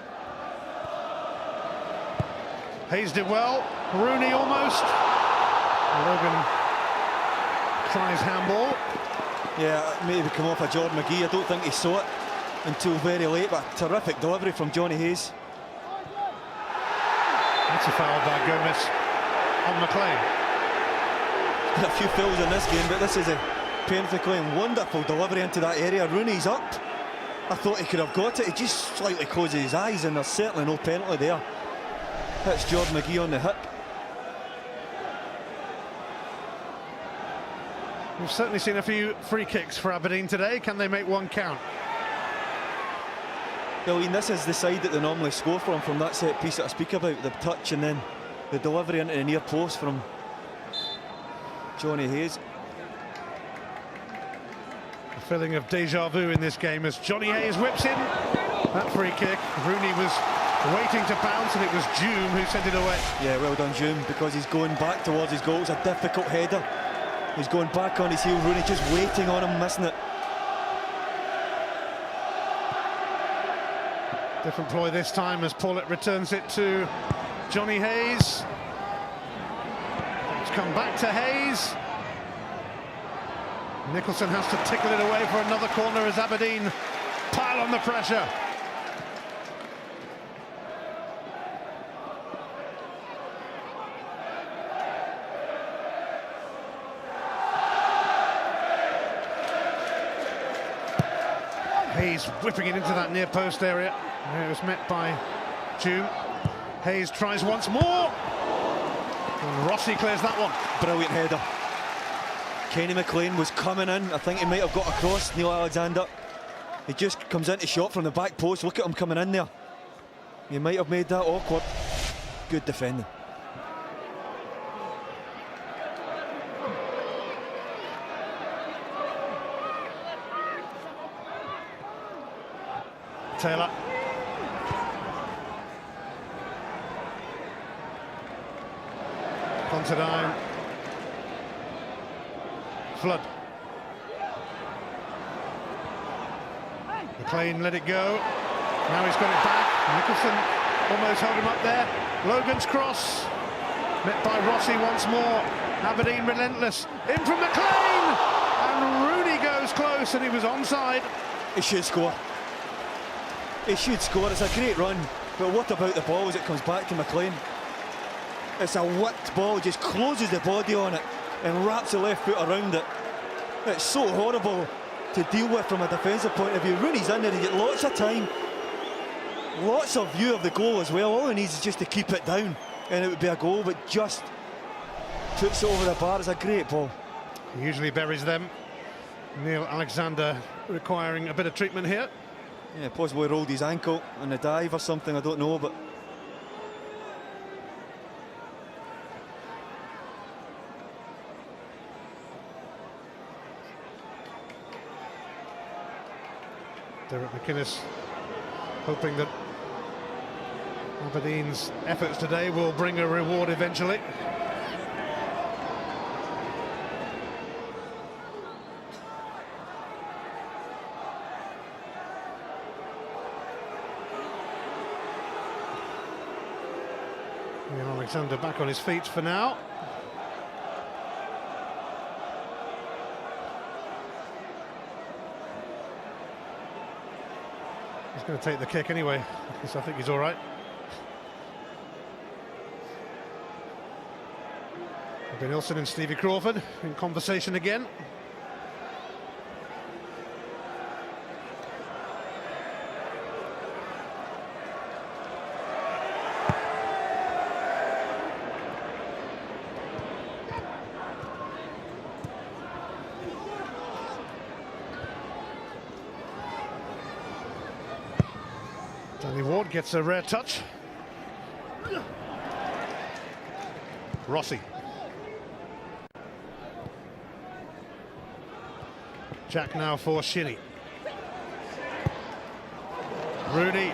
Hayes did well. Rooney almost. Logan tries handball. Yeah, maybe come off of Jordan McGee. I don't think he saw it until very late, but terrific delivery from Johnny Hayes. That's a foul by Gomez on McLean. A few fouls in this game, but this is a perfectly and wonderful delivery into that area. Rooney's up. I thought he could have got it. He just slightly closes his eyes, and there's certainly no penalty there. Hits Jordan McGee on the hip. We've certainly seen a few free kicks for Aberdeen today. Can they make one count? Well, Ian, this is the side that they normally score from that set piece that I speak about, the touch and then the delivery into the near post from Johnny Hayes. A feeling of deja vu in this game as Johnny Hayes whips in that free kick. Rooney was waiting to bounce, and it was Joom who sent it away. Yeah, well done, Joom, because he's going back towards his goal. It's a difficult header. He's going back on his heel. Rooney just waiting on him, missing it. Different ploy this time as Paulett returns it to Johnny Hayes. It's come back to Hayes. Nicholson has to tickle it away for another corner as Aberdeen pile on the pressure. Hayes whipping it into that near post area. And it was met by Hume. Hayes tries once more. And Rossi clears that one. Brilliant header. Kenny McLean was coming in. I think he might have got across Neil Alexander. He just comes into shot from the back post. Look at him coming in there. He might have made that awkward. Good defending. Taylor. Considine. Flood. McLean let it go. Now he's got it back. Nicholson almost held him up there. Logan's cross. Met by Rossi once more. Aberdeen relentless. In from McLean! And Rooney goes close and he was onside. He should score. He should score. It's a great run. But what about the ball as it comes back to McLean? It's a whipped ball, just closes the body on it and wraps the left foot around it. It's so horrible to deal with from a defensive point of view. Rooney's in there, he gets lots of time, lots of view of the goal as well. All he needs is just to keep it down and it would be a goal, but just puts it over the bar. It's a great ball. He usually buries them. Neil Alexander requiring a bit of treatment here. Yeah, possibly rolled his ankle on the dive or something, I don't know, but Derek McInnes hoping that Aberdeen's efforts today will bring a reward eventually. Neil Alexander back on his feet for now. He's going to take the kick anyway, because I think he's all right. Bobby Nilsson and Stevie Crawford in conversation again. Danny Ward gets a rare touch. Rossi. Jack now for Shinnie. Rooney.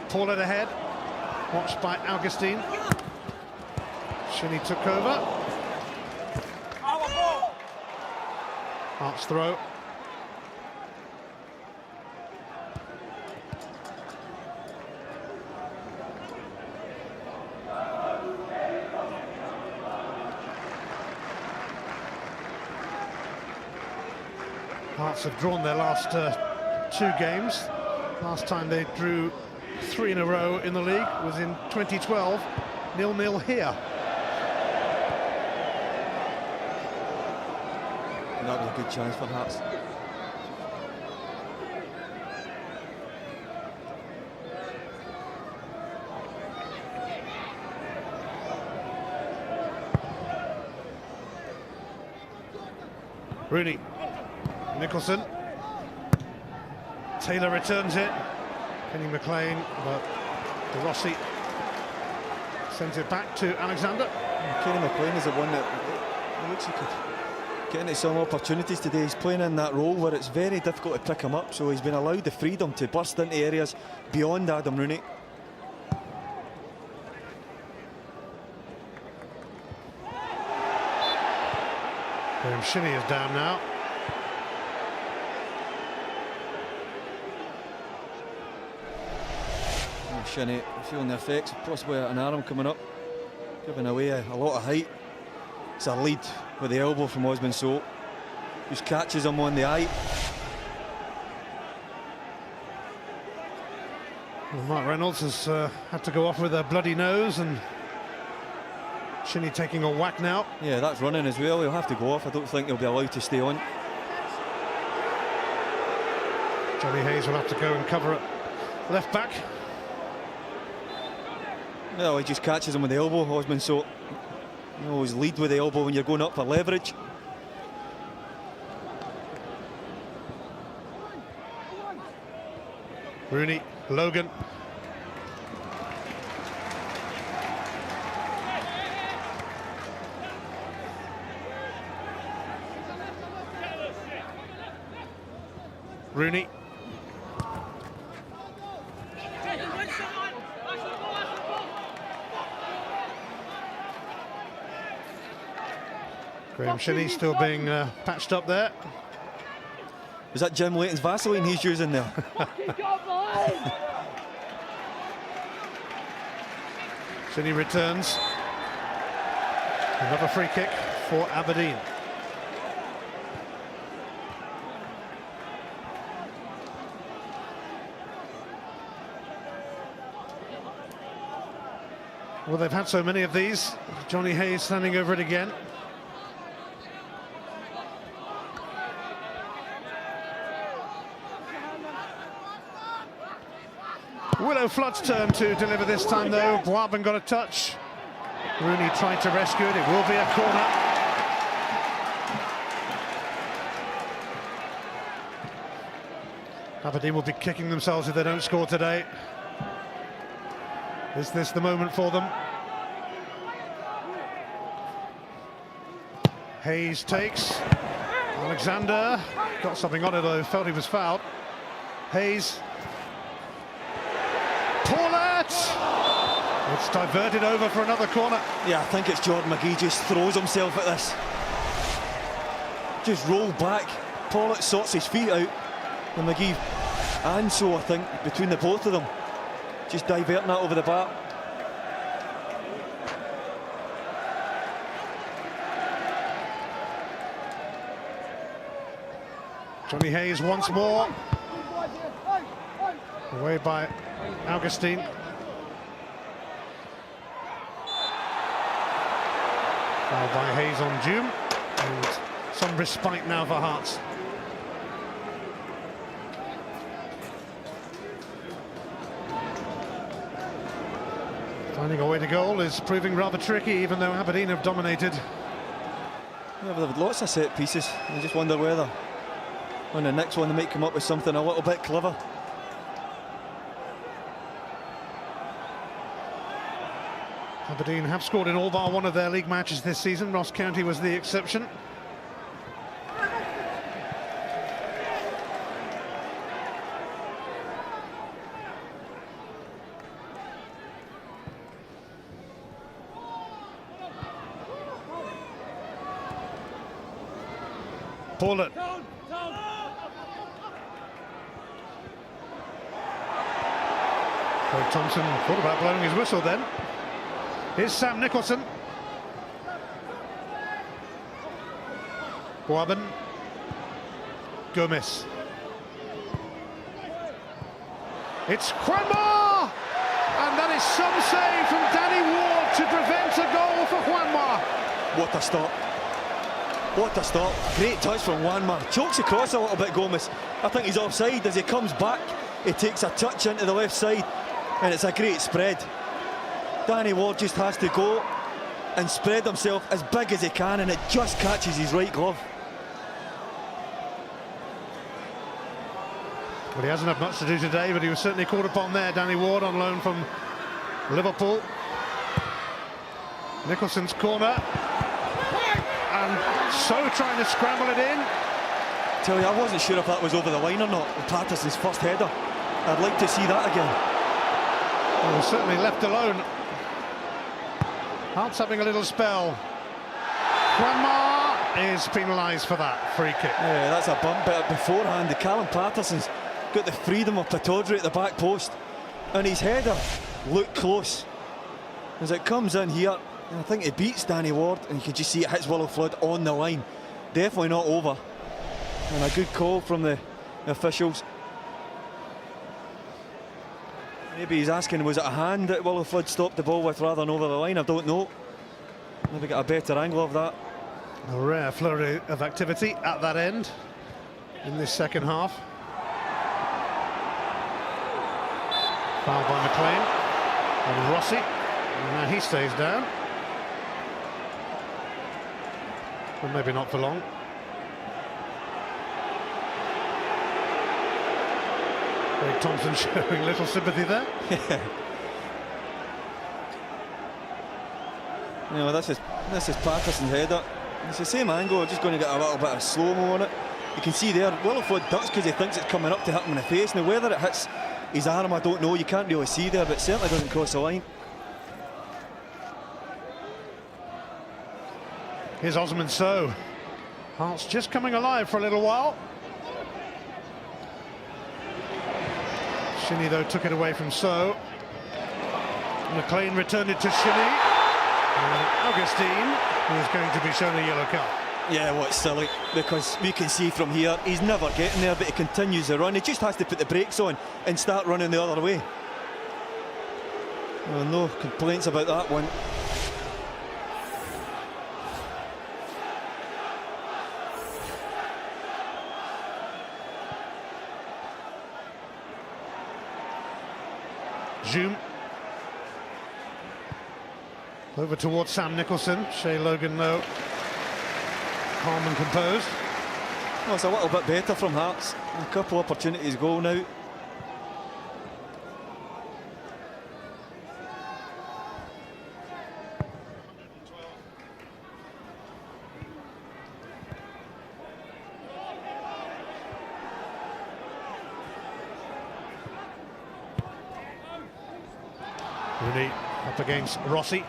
Pull it ahead. Watched by Augustine. Shinnie took over. Hart's throw. Hearts have drawn their last 2 games. Last time they drew 3 in a row in the league was in 2012, 0-0 here. And that was a good chance for Hearts. Rooney. Nicholson. Taylor returns it. Kenny McLean, but Rossi sends it back to Alexander. Kenny McLean is the one that looks like he could get into some opportunities today. He's playing in that role where it's very difficult to pick him up, so he's been allowed the freedom to burst into areas beyond Adam Rooney. Graham Shinnie is down now. Shinnie feeling the effects, possibly an arm coming up, giving away a lot of height. It's a lead with the elbow from Osman Soul. Just catches him on the eye. Well, Mark Reynolds has had to go off with a bloody nose, and Shinnie taking a whack now. Yeah, that's running as well. He'll have to go off. I don't think he'll be allowed to stay on. Johnny Hayes will have to go and cover it left back. No, he just catches him with the elbow, Osman, so you always lead with the elbow when you're going up for leverage. Rooney, Logan. Rooney. Graham Shinney still being patched up there. Is that Jim Leighton's Vaseline he's using there? Shinney returns. Another free kick for Aberdeen. Well, they've had so many of these. Johnny Hayes standing over it again. Willow Flood's turn to deliver this time, though. Boabin got a touch. Rooney tried to rescue it. It will be a corner. Aberdeen will be kicking themselves if they don't score today. Is this the moment for them? Hayes takes. Alexander got something on it, though. Felt he was fouled. Hayes. Paulette! It's diverted over for another corner. Yeah, I think it's Jordan McGee just throws himself at this. Just roll back. Paulette sorts his feet out. And McGee and so I think between the both of them, just diverting that over the bar. Johnny Hayes once more. Away by Augustine. Foul by Hayes on Doom. And some respite now for Hearts. Finding a way to goal is proving rather tricky, even though Aberdeen have dominated. Yeah, but they've had lots of set pieces. I just wonder whether on the next one they might come up with something a little bit clever. Aberdeen have scored in all bar one of their league matches this season. Ross County was the exception. Paulette. Craig Thompson thought about blowing his whistle then. Here's Sam Nicholson. Boabin. Gomez. It's Juanma! And that is some save from Danny Ward to prevent a goal for Juanma. What a stop. What a stop. Great touch from Juanma. Chokes across a little bit, Gomez. I think he's offside. As he comes back, he takes a touch into the left side. And it's a great spread. Danny Ward just has to go and spread himself as big as he can, and it just catches his right glove. Well, he hasn't had much to do today, but he was certainly called upon there. Danny Ward on loan from Liverpool. Nicholson's corner. And so trying to scramble it in. Tell you, I wasn't sure if that was over the line or not. Patterson's first header. I'd like to see that again. Well, certainly left alone. Hearts having a little spell. Juanma is penalised for that free kick. Yeah, that's a bump bit beforehand. The Callum Patterson's got the freedom of Pittodrie at the back post, and his header looked close. As it comes in here, I think it beats Danny Ward, and you can just see it hits Willow Flood on the line. Definitely not over. And a good call from the officials. Maybe he's asking, was it a hand that Willow Flood stopped the ball with rather than over the line? I don't know. Maybe get a better angle of that. A rare flurry of activity at that end in this second half. Foul by McLean on Rossi, and now he stays down. But maybe not for long. Craig Thompson showing little sympathy there. You know, this is Patterson's header. It's the same angle, just going to get a little bit of slow-mo on it. You can see there, Williford ducks because he thinks it's coming up to hit him in the face. Now whether it hits his arm, I don't know, you can't really see there, but it certainly doesn't cross the line. Here's Osman Sow. Hearts just coming alive for a little while. Shinnie though took it away from Sow. McLean returned it to Shinnie. And Augustine is going to be shown a yellow card. Yeah, well, it's silly, because we can see from here, he's never getting there, but he continues the run. He just has to put the brakes on and start running the other way. Well, no complaints about that one. Zoom. Over towards Sam Nicholson. Shea Logan, though, calm and composed. Well, it's a little bit better from Hearts. A couple of opportunities goal now. Rooney up against Rossi.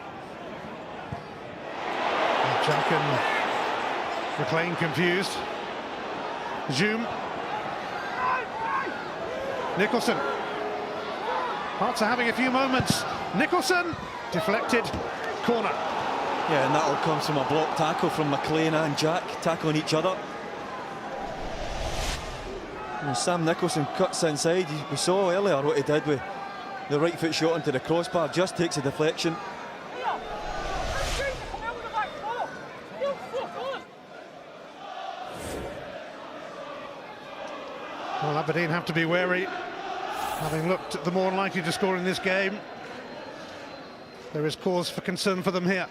Jack and McLean confused. Zoom. Nicholson. Hearts are having a few moments. Nicholson deflected. Corner. Yeah, and that all comes from a block tackle from McLean and Jack tackling each other. And Sam Nicholson cuts inside. We saw earlier what he did with the right foot shot into the crossbar, just takes a deflection. Well, Aberdeen have to be wary, having looked at the more likely to score in this game. There is cause for concern for them here.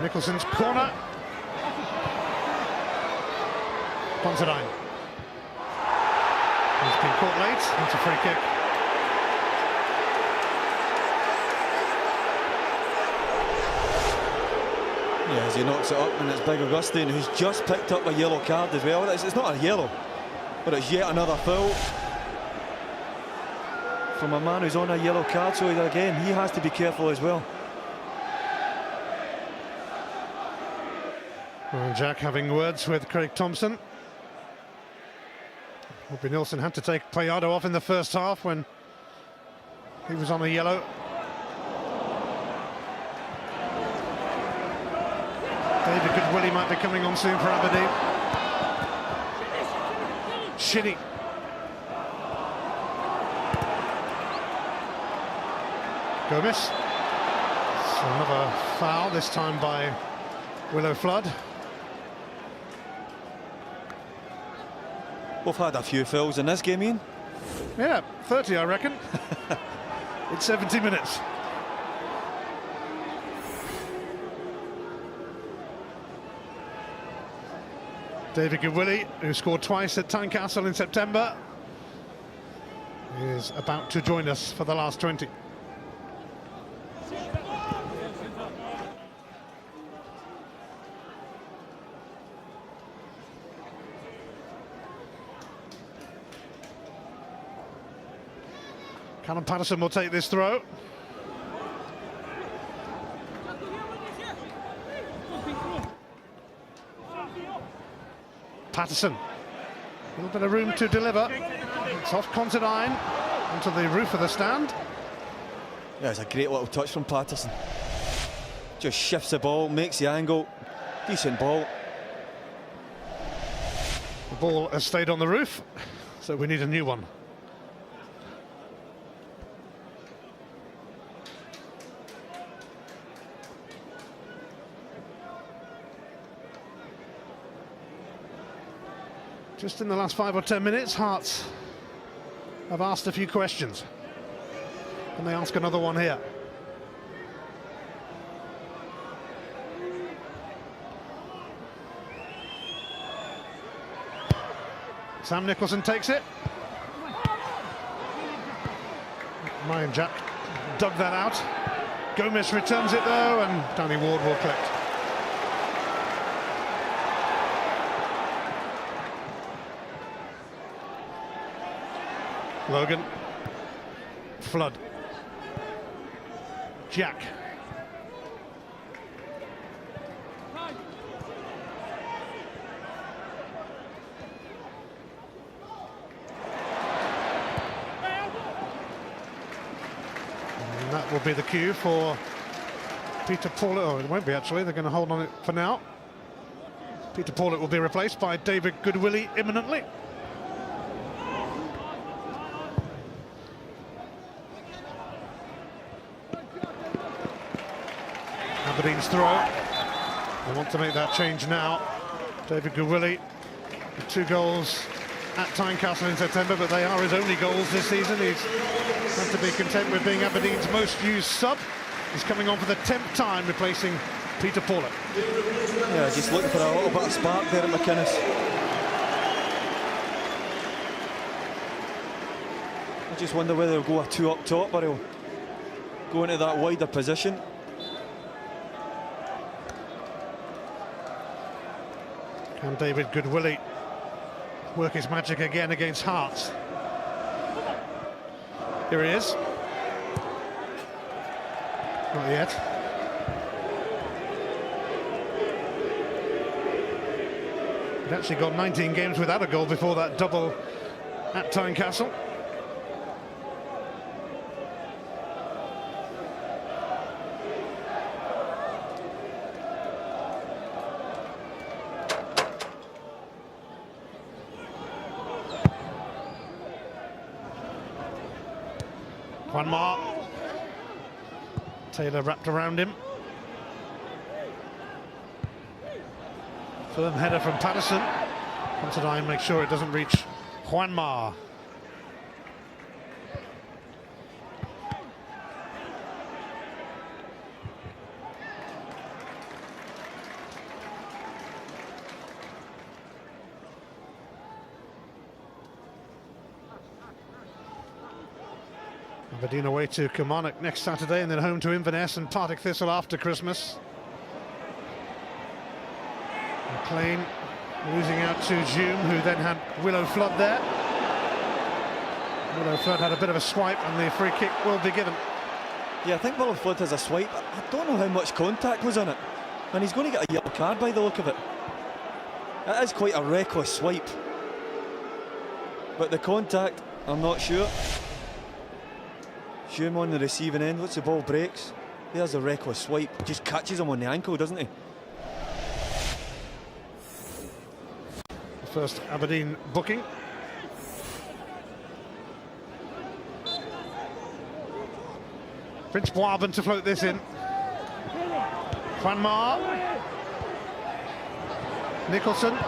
Nicholson's corner. Considine. He's been caught late. That's a free kick. Yeah, as he knocks it up, and it's Big Augustine who's just picked up a yellow card as well. It's not a yellow, but it's yet another foul from a man who's on a yellow card, so again, he has to be careful as well. And Jack having words with Craig Thompson. Robbie Nilsson had to take Payado off in the first half when he was on a yellow. David Goodwillie might be coming on soon for Aberdeen. Shinnie. Gomez. So another foul, this time by Willow Flood. We've had a few fouls in this game, Ian. Yeah, 30 I reckon. It's 70 minutes. David Goodwillie, who scored twice at Tynecastle in September, is about to join us for the last 20. Callum Patterson will take this throw. Patterson, a little bit of room to deliver. It's off Considine onto the roof of the stand. Yeah, it's a great little touch from Patterson. Just shifts the ball, makes the angle. Decent ball. The ball has stayed on the roof, so we need a new one. Just in the last 5 or 10 minutes, Hearts have asked a few questions. And they ask another one here. Sam Nicholson takes it. Ryan Jack dug that out. Gomez returns it though, and Danny Ward will collect. Logan. Flood. Jack. And that will be the cue for Peter Pawlett. Oh, it won't be actually, they're going to hold on it for now. Peter Pawlett will be replaced by David Goodwillie imminently. Aberdeen's throw. They want to make that change now. David Goodwillie, 2 goals at Tynecastle in September, but they are his only goals this season. He's had to be content with being Aberdeen's most used sub. He's coming on for the 10th time, replacing Peter Pawlett. Yeah, just looking for a little bit of spark there at McInnes. I just wonder whether he'll go a 2 up top or he'll go into that wider position. Can David Goodwillie work his magic again against Hearts? Here he is. Not yet. He'd actually got 19 games without a goal before that double at Tynecastle. Juanma. Taylor wrapped around him. Firm header from Patterson. Considine makes sure it doesn't reach Juanma. Aberdeen away to Kilmarnock next Saturday, and then home to Inverness and Partick Thistle after Christmas. McLean losing out to Hume, who then had Willow Flood there. Willow Flood had a bit of a swipe, and the free kick will be given. Yeah, I think Willow Flood has a swipe. I don't know how much contact was on it, and he's going to get a yellow card by the look of it. It is quite a reckless swipe, but the contact, I'm not sure. Hume on the receiving end, once the ball breaks, there's a reckless swipe, just catches him on the ankle, doesn't he? The first Aberdeen booking. Prince Boisben to float this in. Juanma. Nicholson.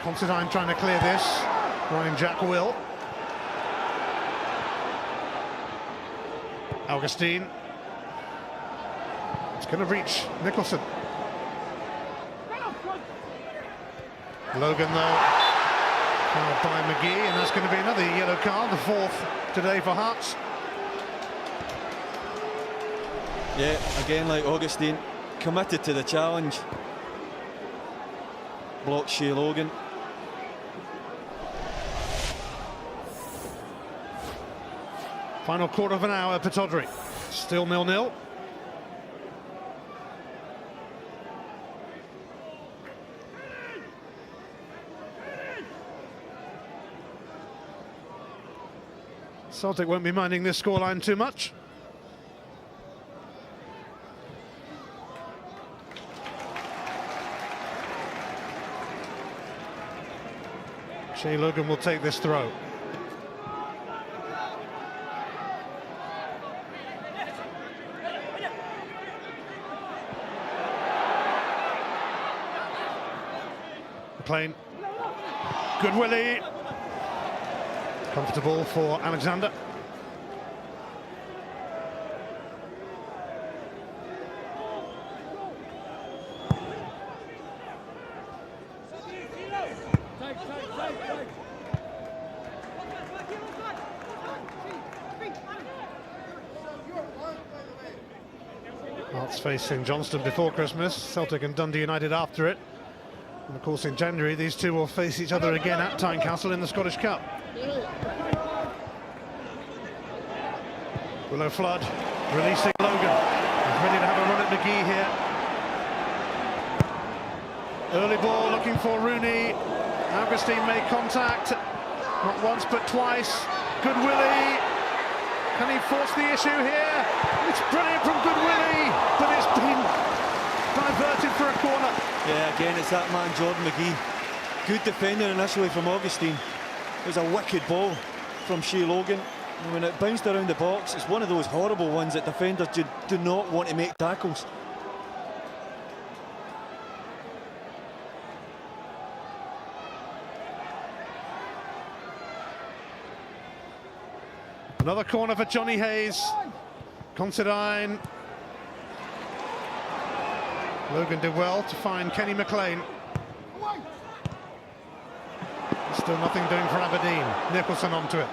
Considine trying to clear this. Ryan Jack will. Augustine. It's going to reach Nicholson. Logan though, fouled by McGee, and that's going to be another yellow card, the 4th today for Hearts. Yeah, again like Augustine, committed to the challenge. Blocked Shea Logan. Final quarter of an hour, Pittodrie. Still 0-0. Celtic won't be minding this scoreline too much. Shea Logan will take this throw. McLean. Good Willie. Comfortable for Alexander. Hearts facing Johnston before Christmas, Celtic and Dundee United after it. And of course in January these two will face each other again at Tynecastle in the Scottish Cup. Willow Flood releasing Logan. He's ready to have a run at McGee here. Early ball looking for Rooney. Augustine made contact. Not once but twice. Good Willie. Can he force the issue here? It's brilliant from Good Willie, but it's been diverted for a corner. Yeah, again, it's that man, Jordan McGee. Good defender initially from Augustine. It was a wicked ball from Shea Logan. And when it bounced around the box, it's one of those horrible ones that defenders do not want to make tackles. Another corner for Johnny Hayes. Considine. Logan did well to find Kenny McLean. Still nothing doing for Aberdeen. Nicholson onto it.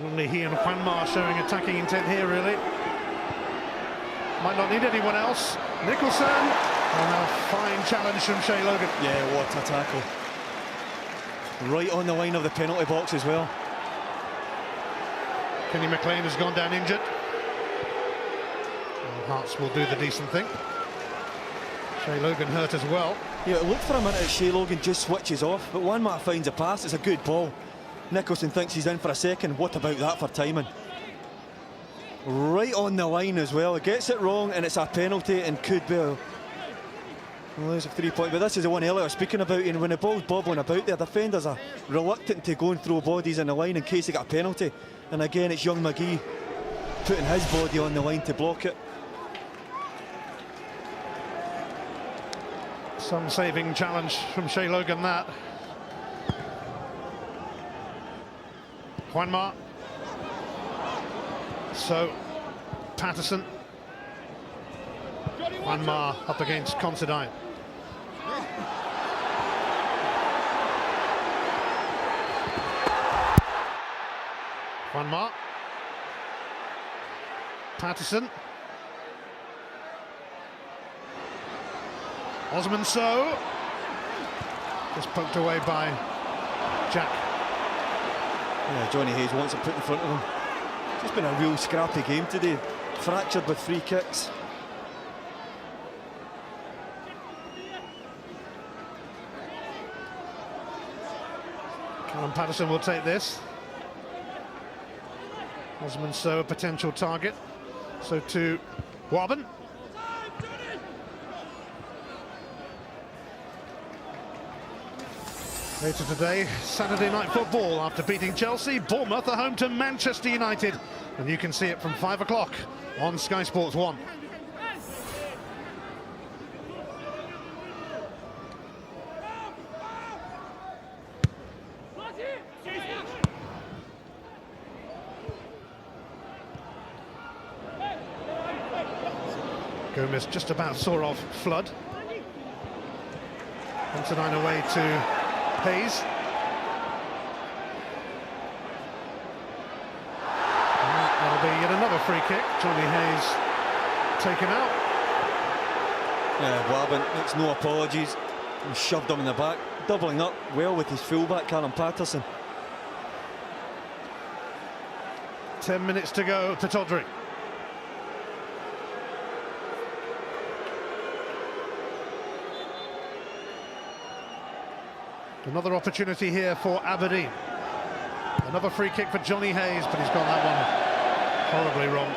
Only he and Juanma showing attacking intent here, really. Might not need anyone else. Nicholson. And a fine challenge from Shea Logan. Yeah, what a tackle. Right on the line of the penalty box as well. Kenny McLean has gone down injured. Well, Hearts will do the decent thing. Shea Logan hurt as well. Yeah, it looked for a minute as Shea Logan just switches off, but Juanma finds a pass. It's a good ball. Nicholson thinks he's in for a second. What about that for timing? Right on the line as well. It gets it wrong and it's a penalty and could be well, there's a 3 point, but this is the one Elliot was speaking about, and when the ball's bobbling about there, defenders are reluctant to go and throw bodies in the line in case they get a penalty. And again, it's young McGee putting his body on the line to block it. Some saving challenge from Shea Logan, that. Juanma. So, Patterson. Juanma up against Considine. Juanma. Patterson. Osman So. Just poked away by Jack. Yeah, Johnny Hayes wants it put in front of him. It's just been a real scrappy game today. Fractured with free kicks. Callum Patterson will take this. Osman So a potential target. So to Warburton. Later today, Saturday Night Football. After beating Chelsea, Bournemouth are home to Manchester United. And you can see it from 5 o'clock on Sky Sports 1. Gomez just about saw off Flood. Considine away to Hayes. And that'll be yet another free kick. Johnny Hayes taken out. Yeah, Wabin makes no apologies. He shoved him in the back, doubling up well with his fullback, Callum Patterson. 10 minutes to go to Todrick. Another opportunity here for Aberdeen. Another free kick for Johnny Hayes, but he's got that one horribly wrong.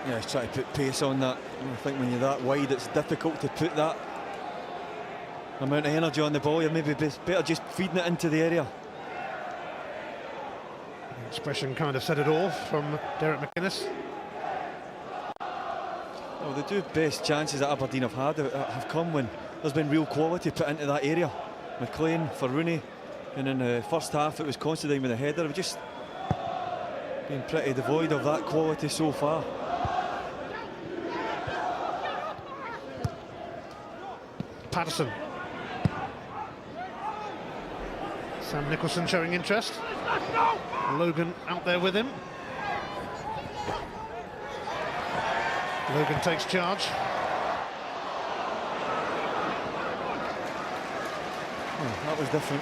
Yeah, he's trying to put pace on that. I think when you're that wide, it's difficult to put that amount of energy on the ball. You're maybe better just feeding it into the area. The expression kind of said it all from Derek McInnes. Well, the two best chances that Aberdeen have had have come when there's been real quality put into that area. McLean for Rooney, and in the first half it was Considine with a header. We've just been pretty devoid of that quality so far. Patterson. Sam Nicholson showing interest. Logan out there with him. Logan takes charge. Oh, that was different.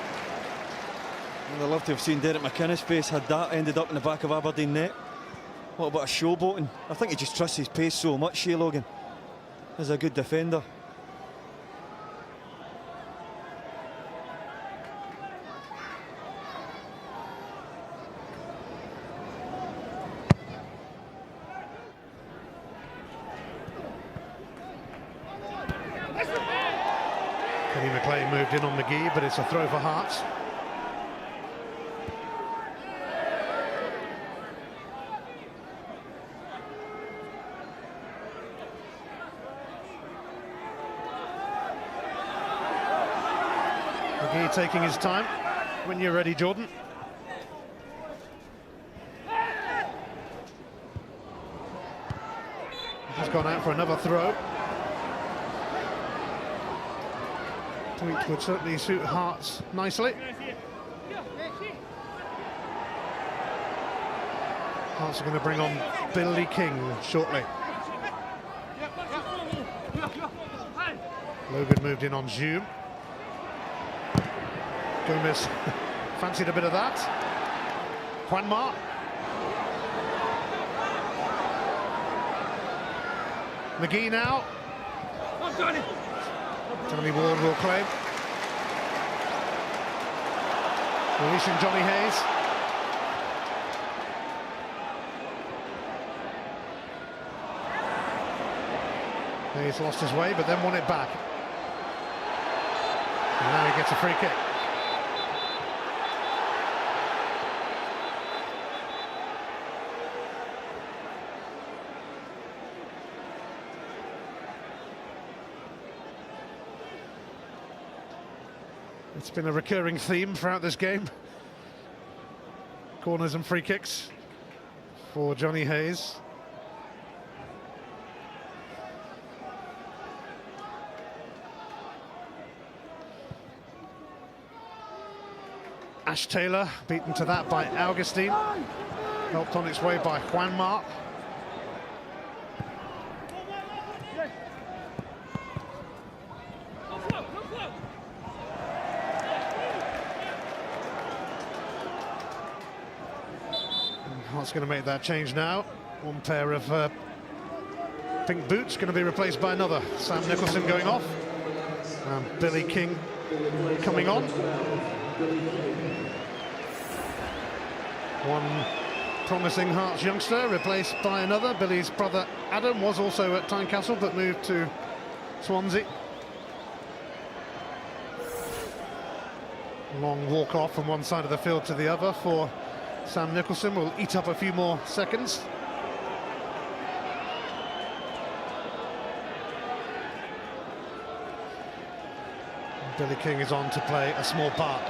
I'd love to have seen Derek McInnes' face had that ended up in the back of Aberdeen net. What about a showboating? I think he just trusts his pace so much, Shea Logan. He's a good defender. Kenny McLean moved in on McGee, but it's a throw for Hearts. McGee taking his time. When you're ready, Jordan. He's gone out for another throw. Which would certainly suit Hearts nicely. Hearts are going to bring on Billy King shortly. Logan moved in on Zoom. Gomez fancied a bit of that. Juanma. McGee now. Johnny Ward will claim. Releasing Johnny Hayes. Hayes lost his way, but then won it back. And now he gets a free kick. It's been a recurring theme throughout this game. Corners and free kicks for Johnny Hayes. Ash Taylor beaten to that by Augustine. Helped on its way by Juanma. Hearts going to make that change now. One pair of pink boots going to be replaced by another. Sam Nicholson going off. And Billy King coming on. One promising Hearts youngster replaced by another. Billy's brother Adam was also at Tynecastle but moved to Swansea. Long walk off from one side of the field to the other for Sam Nicholson. Will eat up a few more seconds. Billy King is on to play a small part.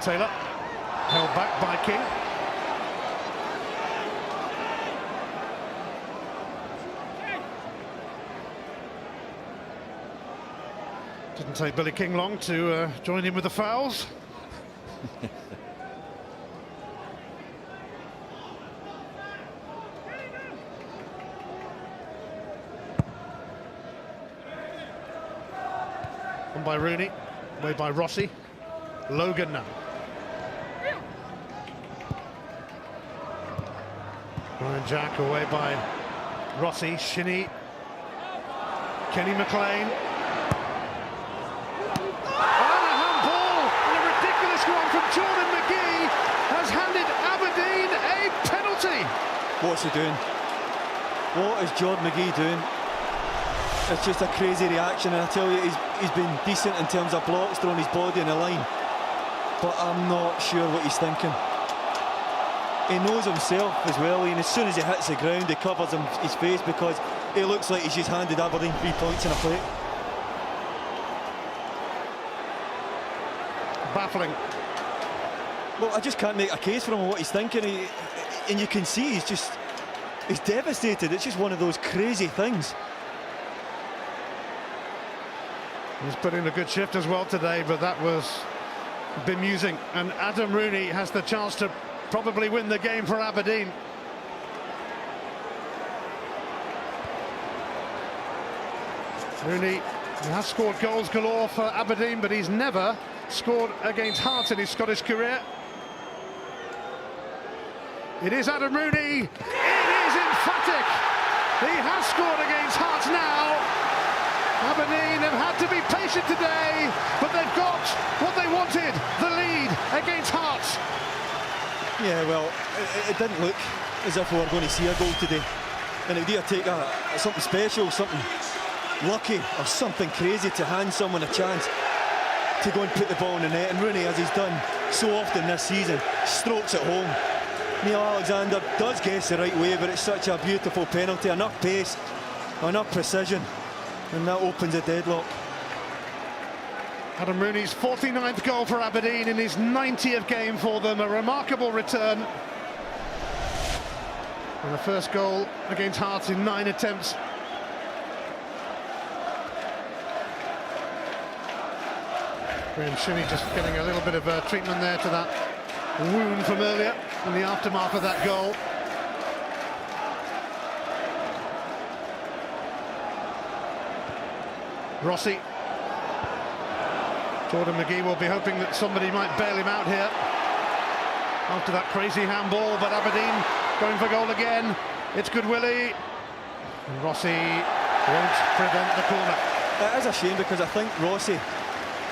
Taylor held back by King. Didn't take Billy King long to join in with the fouls. On by Rooney, away by Rossi. Logan now. Ryan Jack away by Rossi. Shinnie. Kenny McLean. From Jordan McGee has handed Aberdeen a penalty. What's he doing? What is Jordan McGee doing? It's just a crazy reaction, and I tell you, he's been decent in terms of blocks, throwing his body in the line. But I'm not sure what he's thinking. He knows himself as well, and as soon as he hits the ground, he covers his face because it looks like he's just handed Aberdeen 3 points in a plate. Baffling. Well, I just can't make a case for him on what he's thinking. And you can see he's devastated. It's just one of those crazy things. He's put in a good shift as well today, but that was bemusing. And Adam Rooney has the chance to probably win the game for Aberdeen. Rooney has scored goals galore for Aberdeen, but he's never scored against Hearts in his Scottish career. It is Adam Rooney. It is emphatic. He has scored against Hearts now. Aberdeen have had to be patient today, but they've got what they wanted, the lead against Hearts. Yeah, well, it didn't look as if we were going to see a goal today. And it would either take something special, something lucky, or something crazy to hand someone a chance to go and put the ball in the net. And Rooney, as he's done so often this season, strokes it home. Neil Alexander does guess the right way, but it's such a beautiful penalty, enough pace, enough precision, and that opens a deadlock. Adam Rooney's 49th goal for Aberdeen in his 90th game for them, a remarkable return. And the first goal against Hearts in 9 attempts. Graham Shinney just getting a little bit of treatment there to that wound from earlier in the aftermath of that goal. Rossi. Jordan McGee will be hoping that somebody might bail him out here after that crazy handball, but Aberdeen going for goal again. It's Good Willie. And Rossi won't prevent the corner. It is a shame because I think Rossi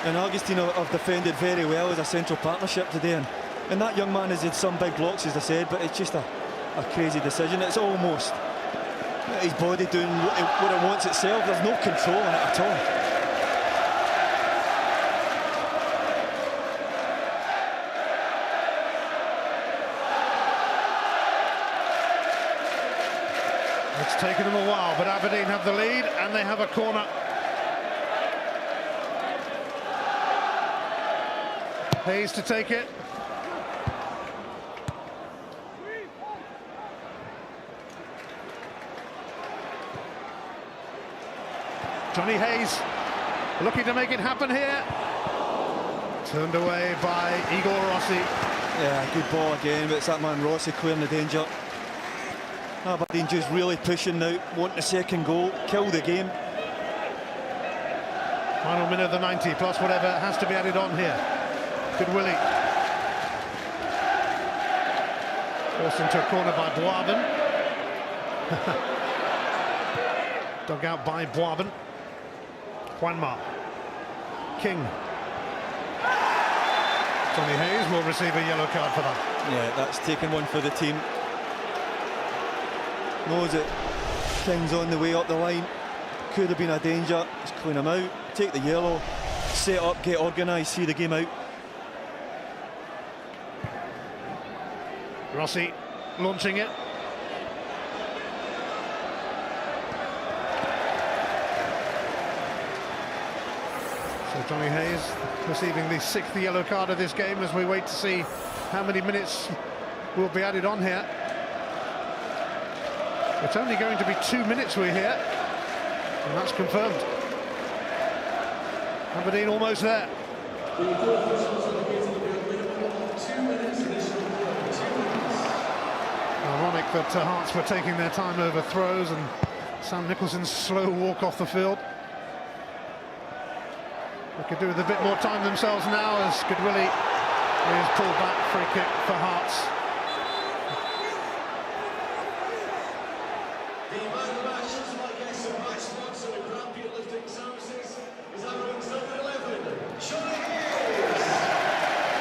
and Augustino have defended very well as a central partnership today, and that young man has had some big blocks, as I said, but it's just a crazy decision. It's almost his body doing what it wants itself. There's no control in it at all. It's taken them a while, but Aberdeen have the lead and they have a corner. Hayes to take it. Johnny Hayes looking to make it happen here. Turned away by Igor Rossi. Yeah, good ball again, but it's that man Rossi clearing the danger. Aberdeen just really pushing now, wanting a second goal, kill the game. Final minute of the 90, plus whatever has to be added on here. Good Willie. Forced into a corner by Boaben. Dug out by Boaben. Juanma. King. Johnny Hayes will receive a yellow card for that. Yeah, that's taken one for the team. Knows it. King's on the way up the line. Could have been a danger. Just clean him out. Take the yellow. Set up, get organised, see the game out. Rossi launching it. So Johnny Hayes receiving the 6th yellow card of this game as we wait to see how many minutes will be added on here. It's only going to be 2 minutes we're here, and that's confirmed. Aberdeen almost there. Ironic that Hearts were taking their time over throws and Sam Nicholson's slow walk off the field. They could do with a bit more time themselves now as Good Willie is pulled back. Free kick for Hearts.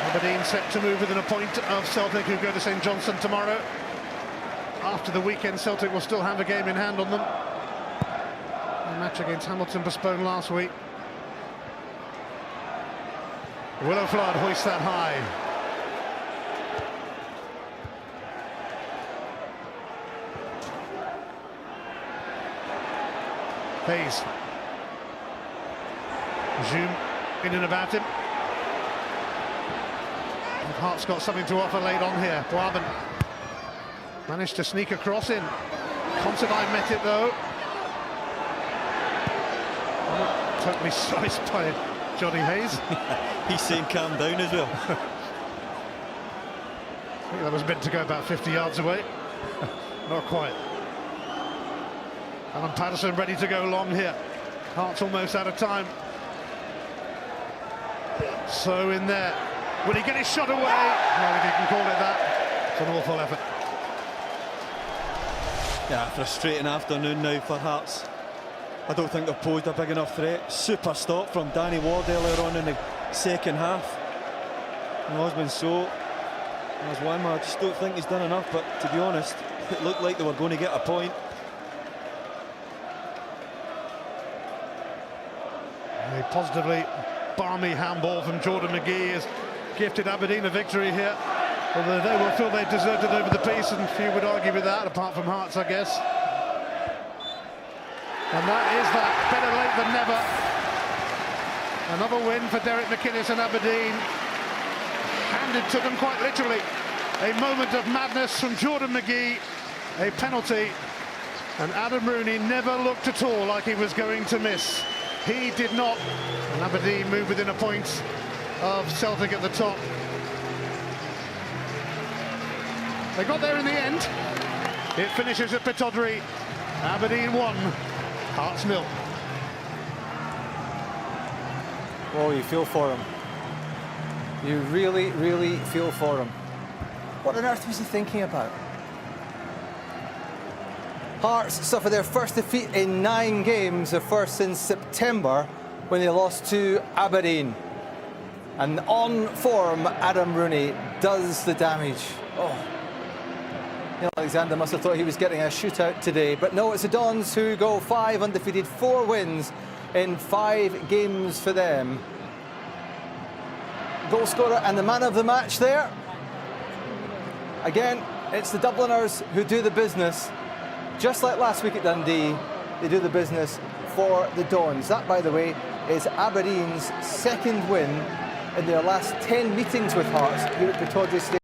Aberdeen set to move within a point of Celtic, who go to St Johnstone tomorrow. After the weekend, Celtic will still have a game in hand on them. match against Hamilton postponed last week. Willow Flood hoists that high. Hayes. Zoom in and about him. And Hart's got something to offer late on here. Boaben managed to sneak a cross in. Considine met it though. Totally sliced by Johnny Hayes. He's saying calm down as well. I think that was meant to go about 50 yards away. Not quite. Alan Patterson ready to go long here. Hart's almost out of time. So in there. Will he get his shot away? Well, if you can call it that. It's an awful effort. Yeah, frustrating afternoon now for Hearts. I don't think they've posed a big enough threat. Super stop from Danny Ward earlier on in the second half. And Osman So as one man, I just don't think he's done enough, but to be honest, it looked like they were going to get a point. A positively balmy handball from Jordan McGee has gifted Aberdeen a victory here. Although they will feel they deserved it over the piece, and few would argue with that, apart from Hearts, I guess. And that is that. Better late than never. Another win for Derek McInnes and Aberdeen. Handed to them quite literally. A moment of madness from Jordan McGee. A penalty. And Adam Rooney never looked at all like he was going to miss. He did not. And Aberdeen moved within a point of Celtic at the top. They got there in the end. It finishes at Pittodrie. Aberdeen 1, Hearts 0. Oh, you feel for him. You really, really feel for him. What on earth was he thinking about? Hearts suffered their first defeat in 9 games, their first since September, when they lost to Aberdeen. And on form, Adam Rooney does the damage. Oh. Neil Alexander must have thought he was getting a shootout today, but no, it's the Dons who go 5 undefeated, 4 wins in 5 games for them. Goal scorer and the man of the match there. Again, it's the Dubliners who do the business. Just like last week at Dundee, they do the business for the Dons. That, by the way, is Aberdeen's 2nd win in their last 10 meetings with Hearts here at Pittodrie Stadium.